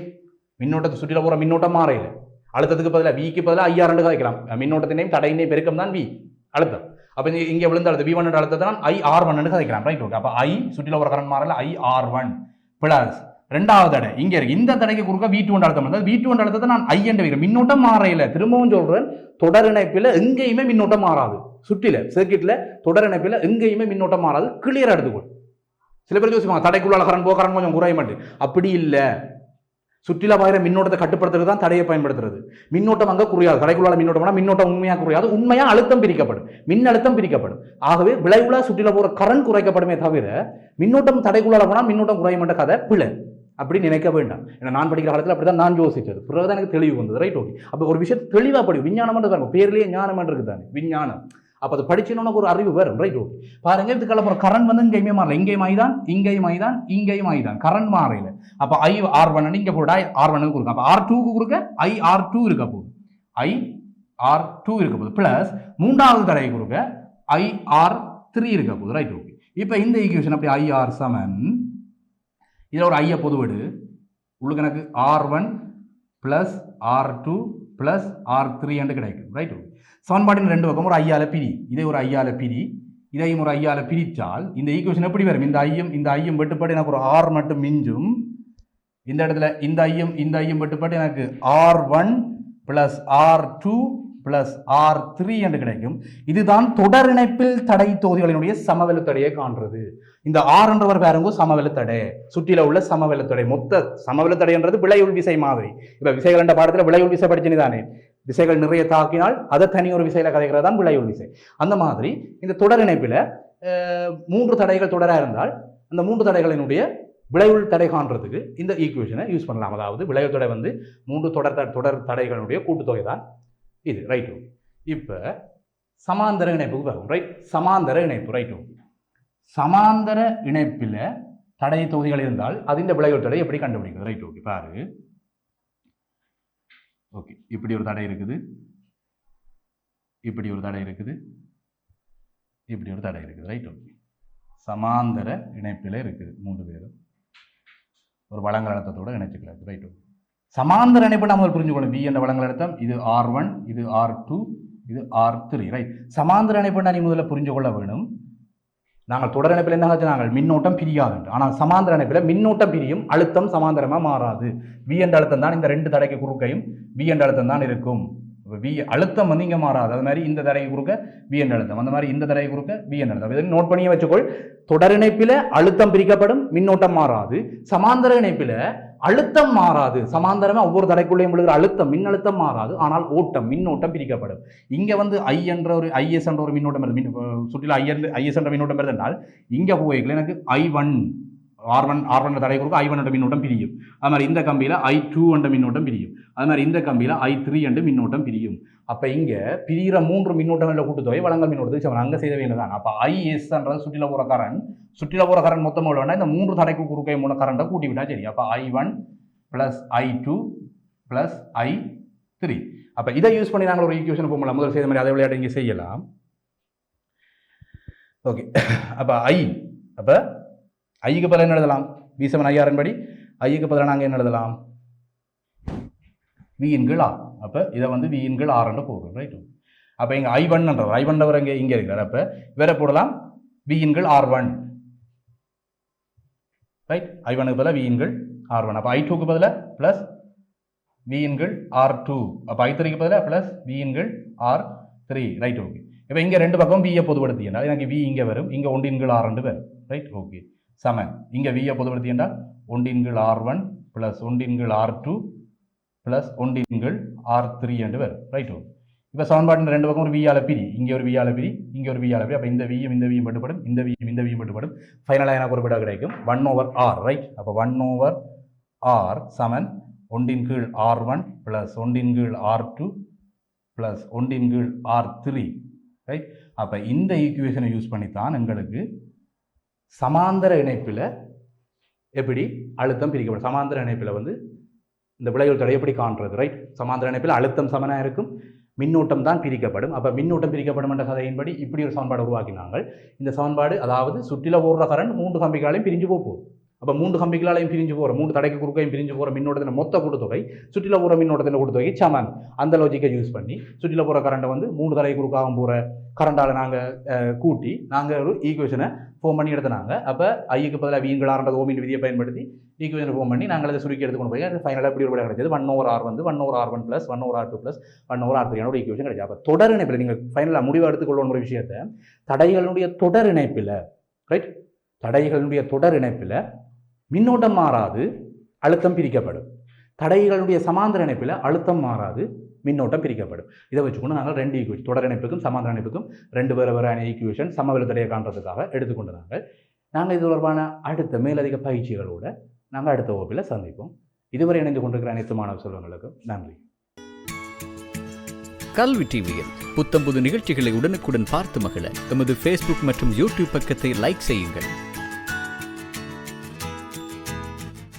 மின்னோட்டத்தை சுற்றில போகிற மின்னோட்டம் மாறையில் அழுத்தத்துக்கு பதிலாக Vக்கு பதிலாக IR வைக்கலாம். மின்னோட்டத்தினையும் தடையினையும் பெருக்கம் தான் V அழுத்தம். அப்போ இங்கே விழுந்த அழுத்தம் V1 என்ற அழுத்தத்தை நான் IR1 வைக்கலாம் ரைட். ஓகே, அப்போ சுற்றில போகிற கரண்ட் மாறல IR1 பிளஸ் ரெண்டாவது தடை இங்கே இருக்கு, இந்த தடைக்கு குறுக்க V2 அழுத்தம் வந்தது. V2 அழுத்தத்தை நான் I என்று வைக்கிறேன். மின்னோட்டம் மாறையில் திரும்பவும் சொல்றேன், தொடர் இணைப்பில் எங்கேயுமே மின்னோட்டம் மாறாது. சுற்றில சர்க்கிட்ல தொடர் இணைப்பில் எங்கேயுமே மின்னோட்டம் மாறாது. கிளியரா எடுத்துக்கொள். சில பேர் யோசிப்பாங்க தடைக்குள்ள கரண்ட் கரண்ட் கொஞ்சம் குறைய மாட்டேன், அப்படி இல்லை. சுற்றில பாயிர மின்னோட்டத்தை கட்டுப்படுத்துறது தான் தடையை பயன்படுத்துறது. மின்னோட்டம் அங்கே குறையாது, கடைக்குள்ள மின்னோட்டம் மின்னோட்டம் உண்மையாக குறையாது, உண்மையா அழுத்தம் பிரிக்கப்படும், மின் அழுத்தம் பிரிக்கப்படும். ஆகவே விளைவுல சுற்றில போற கரண்ட் குறைக்கப்படுமே தவிர மின்னோட்டம் தடைக்குள்ள போனால் மின்னோட்டம் குறைய மாட்ட கதை பிள்ளை அப்படி நினைக்க வேண்டாம். ஏன்னா நான் படிக்கிற காலத்தில் அப்படிதான் நான் யோசிச்சது, பிறகுதான் எனக்கு தெளிவு வந்தது ரைட். ஓகே, அப்போ ஒரு விஷயத்தை தெளிவாக படிக்கும். விஞ்ஞானம் பேர்லேயே ஞானம் இருக்குது தானே விஞ்ஞானம். அப்போ அது படிச்சுன்னு ஒரு அறிவு வரும் ரைட். ஓகே, பாருங்க இதுக்கு அப்புறம் கரண்ட் இங்கேயுமே மாறல, இங்கேயும் ஆய்தான் இங்கேயும் ஆய்தான் இங்கேயும் ஆய்தான் கரண்ட் மாறையில. அப்போ IR1 இங்கே போட IR1 கொடுக்கும். அப்போ R2க்கு கொடுக்க IR2 இருக்க போகுது, IR2 இருக்க போகுது பிளஸ் மூன்றாவது தடையை கொடுக்க IR3 இருக்க போகுது ரைட். ஓகே, இப்போ இந்த ஈக்குவேஷன் அப்படி IR சமன் இதில் ஒரு ஐய பொதுவெடு உங்களுக்கு எனக்கு R1 plus R2 plus R3 என்று கிடைக்கும் ரைட். ஓகே, சமன்பாட்டின் ரெண்டு பக்கம் ஒரு ஐயால பிரி, இதை ஒரு ஐயால பிரி, இதையும் ஒரு ஐயால பிரித்தால் இந்த ஈக்குவேஷன் எப்படி வரும், இந்த ஐயும் வெட்டுப்பாடு எனக்கு ஒரு R மட்டும் மிஞ்சும். இந்த இடத்துல இந்த ஐயும் வெட்டுப்பாடு எனக்கு R1 plus R2 plus R3 என்று கிடைக்கும். இதுதான் தொடர் இணைப்பில் தடை தொகுதிகளினுடைய சமவெளி தடையை காண்றது. இந்த R என்றவர் பாருங்க சமவெளி தடை, சுற்றில உள்ள சமவெளி தடை. மொத்த சமவெளி தடை என்றது விளைவுள் விசை மாதிரி. இப்ப விசைகள் என்ற பாடத்துல விளைவுள் விசை படிச்சுதானே, விசைகள் நிறைய தாக்கினால் அதை தனி ஒரு விசையில கதைக்கிறது தான் விளைவுள் விசை. அந்த மாதிரி இந்த தொடர் இணைப்பில் 3 தடைகள் தொடரா இருந்தால் அந்த 3 தடைகளினுடைய விளைவுள் தடை காண்றதுக்கு இந்த ஈக்குவேஷனை யூஸ் பண்ணலாம். அதாவது விளைவு தடை 3 தொடர் தடைகளுடைய கூட்டுத்தொகை தான் இது ரைட். இப்போ சமாந்தர இணைப்புக்கு வரும் ரைட். சமாந்தர இணைப்பு ரைட். சமாந்தர இணைப்பில் தடை தொகுதிகள் இருந்தால் அதின் விளைவு தடை எப்படி கண்டுபிடிக்கிறது ரைட். ஓகே, பாரு. ஓகே, இப்படி ஒரு தடை இருக்குது, இப்படி ஒரு தடை இருக்குது, இப்படி ஒரு தடை இருக்குது ரைட். ஓகே, சமாந்தர இணைப்பில் இருக்குது 3 பேரும் ஒரு வழங்கல் அழுத்தத்தோடு இணைச்சுக்கிறது ரைட். ஓகே, சமாந்தர இணைப்பு நம்ம புரிஞ்சுக்கணும். V என்ற வழங்கல் அழுத்தம், இது R1, இது R2, இது R3 ரைட். சமாந்தர இணைப்பு நீ முதல்ல புரிஞ்சு கொள்ள வேணும். நாங்கள் தொடர் இணைப்பில் என்ன நாங்கள் மின்னோட்டம் பிரியாது, ஆனால் சமாந்தர இணைப்பில் மின்னோட்டம் பிரியும், அழுத்தம் சமாந்தரமாக மாறாது. V என்ற அழுத்தம் தான் இந்த 2 தடைக்கு குறுக்கையும் V என்ற அழுத்தம் தான் இருக்கும். V அழுத்தம் இங்கே மாறாது. அது மாதிரி இந்த தடைக்கு குறுக்க V என்ற அழுத்தம், அந்த மாதிரி இந்த தடைக்கு குறுக்க V என்ற அழுத்தம். இதை நோட் பண்ணியே வச்சுக்கொள். தொடர் இணைப்பில் அழுத்தம் பிரிக்கப்படும், மின்னோட்டம் மாறாது. சமாந்தர இணைப்பில் அழுத்தம் மாறாது, சமாந்தரமா ஒவ்வொரு தடைக்குள்ளேயும் விழுகிற அழுத்தம் மின்னழுத்தம் மாறாது, ஆனால் ஓட்டம் மின்னோட்டம் பிரிக்கப்படும். இங்க I என்ற ஒரு IS என்ற ஒரு மின்னோட்டம் வருது, சுற்றில IS என்ற மின்னோட்டம் வருது என்றால் இங்க போய்க்கல எனக்கு I1 R1 தடை கொடுக்க I1 என்ற மின்னோட்டம் பிரியும். அது மாதிரி இந்த கம்பியில I2 என்ற மின்னோட்டம் பிரியும். அது மாதிரி இந்த கம்பியில I3 என்ற மின்னோட்டம் பிரியும். அப்ப இங்க பிரிகிற 3 மின்னோட்டங்கள கூட்டுத்தொகை வழங்கல் மின்னோட்டத்துக்கு அங்க செய்த வேண்டியதான். அப்ப IS என்றது சுற்றில போற கரண்ட் மொத்தம் எவ்வளவுனா இந்த 3 தடைக்கு குறுக்கே மூணு கரண்ட்டை கூட்டி விட்டா சரி. அப்ப I1 plus I2 plus I3. அப்ப இதை யூஸ் பண்ணி நாங்கள் ஒரு ஈக்குவேஷன் போகலாம். முதல் செய்த மாதிரி அதை விளையாட்டு இங்கே செய்யலாம். ஓகே, அப்ப ஐக்கு பதிலாக என்ன எழுதலாம்? V7 IR படி ஐக்கு பதிலாக நாங்கள் என்ன எழுதலாம்? V இன்கீழ் R. அப்போ இதை V இன்கீழ் R என்று போடுறோம் ரைட். அப்போ இங்கே I1 இங்கே இருக்கிறார். அப்போ வேற போடலாம் V இன்கீழ் R1. ரைட். I1க்கு பதிலாக V R1. அப்போ I2க்கு பதிலாக ப்ளஸ் V R2. அப்போ I3க்கு பதிலாக plus V R3. Right, okay. இப்போ இங்கே ரெண்டு பக்கம் V பொதுப்படுத்தினால் எனக்கு V இங்கே வரும், இங்கே 1 R2 வரும். Right, okay. சமன் இங்கே V பொதுப்படுத்தினால் 1 R1 plus 1 R2 plus 1 R3 என்று வரும். Right, okay. இப்போ சமன்பாட்டின் ரெண்டு பக்கம் ஒரு வியால பிரி, இங்கே ஒரு வியால பிரி, இங்கே ஒரு வியால பிரி. அப்போ இந்த வியும் இந்த வியும் மட்டுப்படும், இந்த வியும் இந்த வியும் மட்டுப்படும். ஃபைனலாக எனக்கு ஒரு விட கிடைக்கும் 1/R. ரைட். அப்போ 1/R சமன் 1 R1 plus 1 R2 plus 1 R3. Right. அப்போ இந்த ஈக்குவேஷனை யூஸ் பண்ணித்தான் எங்களுக்கு சமாந்தர இணைப்பில் எப்படி அழுத்தம் பிரிக்கப்படும். சமாந்தர இணைப்பில் வந்து இந்த விளைவுகள் தடை எப்படி காண்றது. ரைட். சமாந்தர இணைப்பில் அழுத்தம் சமனாக இருக்கும், மின்னோட்டம் தான் பிரிக்கப்படும். அப்போ மின்னோட்டம் பிரிக்கப்படும் என்ற கதையின்படி இப்படி ஒரு சமன்பாடு உருவாக்கினாங்க. இந்த சமன்பாடு அதாவது சுற்றில ஓடுற கரண்ட் 3 கம்பிகளாலையும் பிரிஞ்சு போகும். அப்போ 3 கம்பிகளாலையும் பிரிஞ்சு போகிற 3 தடைக்கு குறுக்கையும் பிரிஞ்சு போகிற மின்னோட்டத்தின் மொத்த கூட்டுத்தொகை சுற்றில போகிற மின்னோட்டத்தின் கூட்டுத்தொகை சமன். அந்த லாஜிக்கை யூஸ் பண்ணி சுற்றில போகிற கரண்ட்டை வந்து 3 தடை குறுக்காகவும் போகிற கரண்டால் நாங்கள் கூட்டி நாங்கள் ஒரு ஈக்குவேஷனை ஃபார்ம் பண்ணி எடுத்துனாங்க. அப்போ ஐக்கு பதிலாக வீங்களார்ன்ற ஓமின் விதியை பயன்படுத்தி ஈக்குவேஷனை ஃபார்ம் பண்ணி நாங்கள் அதை சுருக்கி எடுத்துக்கொண்டு போய் அது ஃபைனலாக இப்படி ஒரு விட கிடைச்சது 1/R வந்து 1/R1 plus 1/R2 plus 1/R3 ஒரு ஈக்குவேஷன் கிடைச்சது. அப்போ தொடர் இணைப்பில் நீங்கள் ஃபைனலாக முடிவு எடுத்துக்கொள்ளணும் ஒரு விஷயத்தை, தடைகளுடைய தொடர் இணைப்பில், ரைட், தடைகளுடைய தொடர் இணைப்பில் மின்னோட்டம் மாறாது, அழுத்தம் பிரிக்கப்படும். தடைகளுடைய சமாந்தர இணைப்பில் அழுத்தம் மாறாது, மின்னோட்டம் பிரிக்கப்படும். இதை வச்சுக்கொண்டு நாங்கள் 2 ஈக்குவேஷன், தொடர் இணைப்புக்கும் சமாந்தர இணைப்புக்கும் 2 வேறு ஈக்குவேஷன் சமவெளி தடையை காண்றதுக்காக எடுத்துக்கொண்டு நாங்கள் இது தொடர்பான அடுத்த மேலதிக பயிற்சிகளோடு நாங்கள் அடுத்த வகுப்பில் சந்திப்போம். இதுவரை இணைந்து கொண்டிருக்கிற அனைத்து மாணவ செல்வங்களுக்கும் நன்றி. கல்வி டிவியில் புத்தம்புது நிகழ்ச்சிகளை உடனுக்குடன் பார்த்து மகிழ எமது Facebook மற்றும் YouTube பக்கத்தை லைக் செய்யுங்கள்.